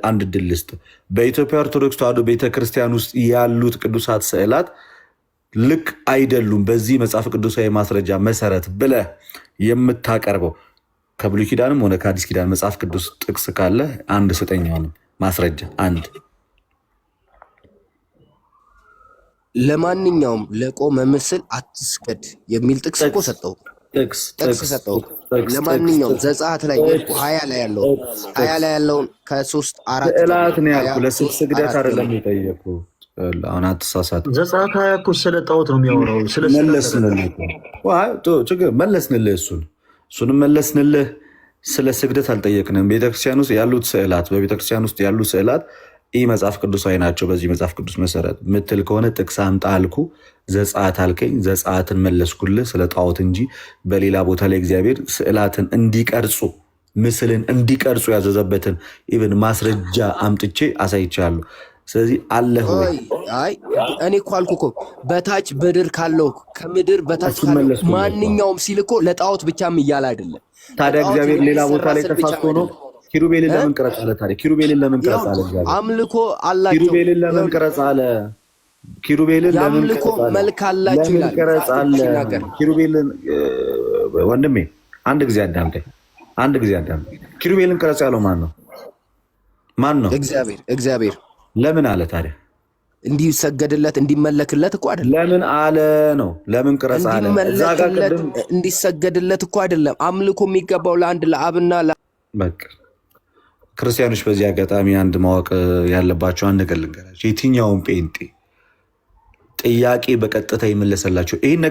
አንድ ድል ልስጥ። በኢትዮጵያ ኦርቶዶክስ ተዋሕዶ ቤተክርስቲያን ውስጥ ያሉት ቅዱሳት ስዕላት ልክ አይደሉም በዚህ መጽሐፍ ቅዱሳዊ ማስረጃ መሰረት ብለህ የምታቀርበው ከብሉይ ኪዳንም ሆነ ከአዲስ ኪዳን መጽሐፍ ቅዱስ ጥቅስ ካለ አንድ ስጠኛውንም ማስረጃ አንድ። ለማንኛውም ለቆመ ምስል አትስገድ የሚል ጥቅስ እኮ ሰጠው። ጥቅስ ሰጠው። ለማንኛውም ዘጸአት ላይ 20 ላይ ያለውን ከ3 4 ስዕላት ነው ያልኩህ። ለስግደት አይደለም የጠየኩህ። አሁን አትሳሳት። ዘጸአት 20 እኮ ስለ ጣዖት ነው የሚያወራው። መለስንልህ፣ እሱንም መለስንልህ። ስለ ስግደት አልጠየቅንም። ቤተክርስቲያን ውስጥ ያሉት ስዕላት በቤተክርስቲያን ውስጥ ያሉ ስዕላት ይህ መጽሐፍ ቅዱሳዊ ናቸው። በዚህ መጽሐፍ ቅዱስ መሰረት ምትል ከሆነ ጥቅስ አምጣ አልኩ። ዘጸአት አልከኝ፣ ዘጸአትን መለስኩልህ ስለ ጣዖት እንጂ በሌላ ቦታ ላይ እግዚአብሔር ስዕላትን እንዲቀርጹ ምስልን እንዲቀርጹ ያዘዘበትን ኢቭን ማስረጃ አምጥቼ አሳይቻለሁ። ስለዚህ አለህ ወይ? አይ እኔ እኮ አልኩ እኮ በታች ምድር ካለው ከምድር በታች ካለው ማንኛውም ሲል እኮ ለጣዖት ብቻም እያለ አይደለም። ታዲያ እግዚአብሔር ሌላ ቦታ ላይ ተሳስቶ ነው? ኪሩቤልን ለምን ቅረጽ አለ? ታዲያ ኪሩቤልን ለምን ቅረጽ አለ? አምልኮ አላቸው። ኪሩቤልን ለምን ቅረጽ አለ? ኪሩቤልን ለምን መልክ አላቸው ይላል። ቅረጽ አለ? ኪሩቤልን ወንድሜ አንድ ጊዜ አዳምጠኝ። ኪሩቤልን ቅረጽ ያለው ማን ነው? እግዚአብሔር። ለምን አለ ታዲያ? እንዲሰገድለት እንዲመለክለት እኮ አይደለም። ለምን አለ ነው? ለምን ቅረጽ አለ? እንዲሰገድለት እኮ አይደለም። አምልኮ የሚገባው ለአንድ ለአብና በቃ ክርስቲያኖች በዚህ አጋጣሚ አንድ ማወቅ ያለባቸው አንድ ነገር ልንገራቸው። የትኛውን ጴንጤ ጥያቄ በቀጥታ ይመለሰላቸው ይህን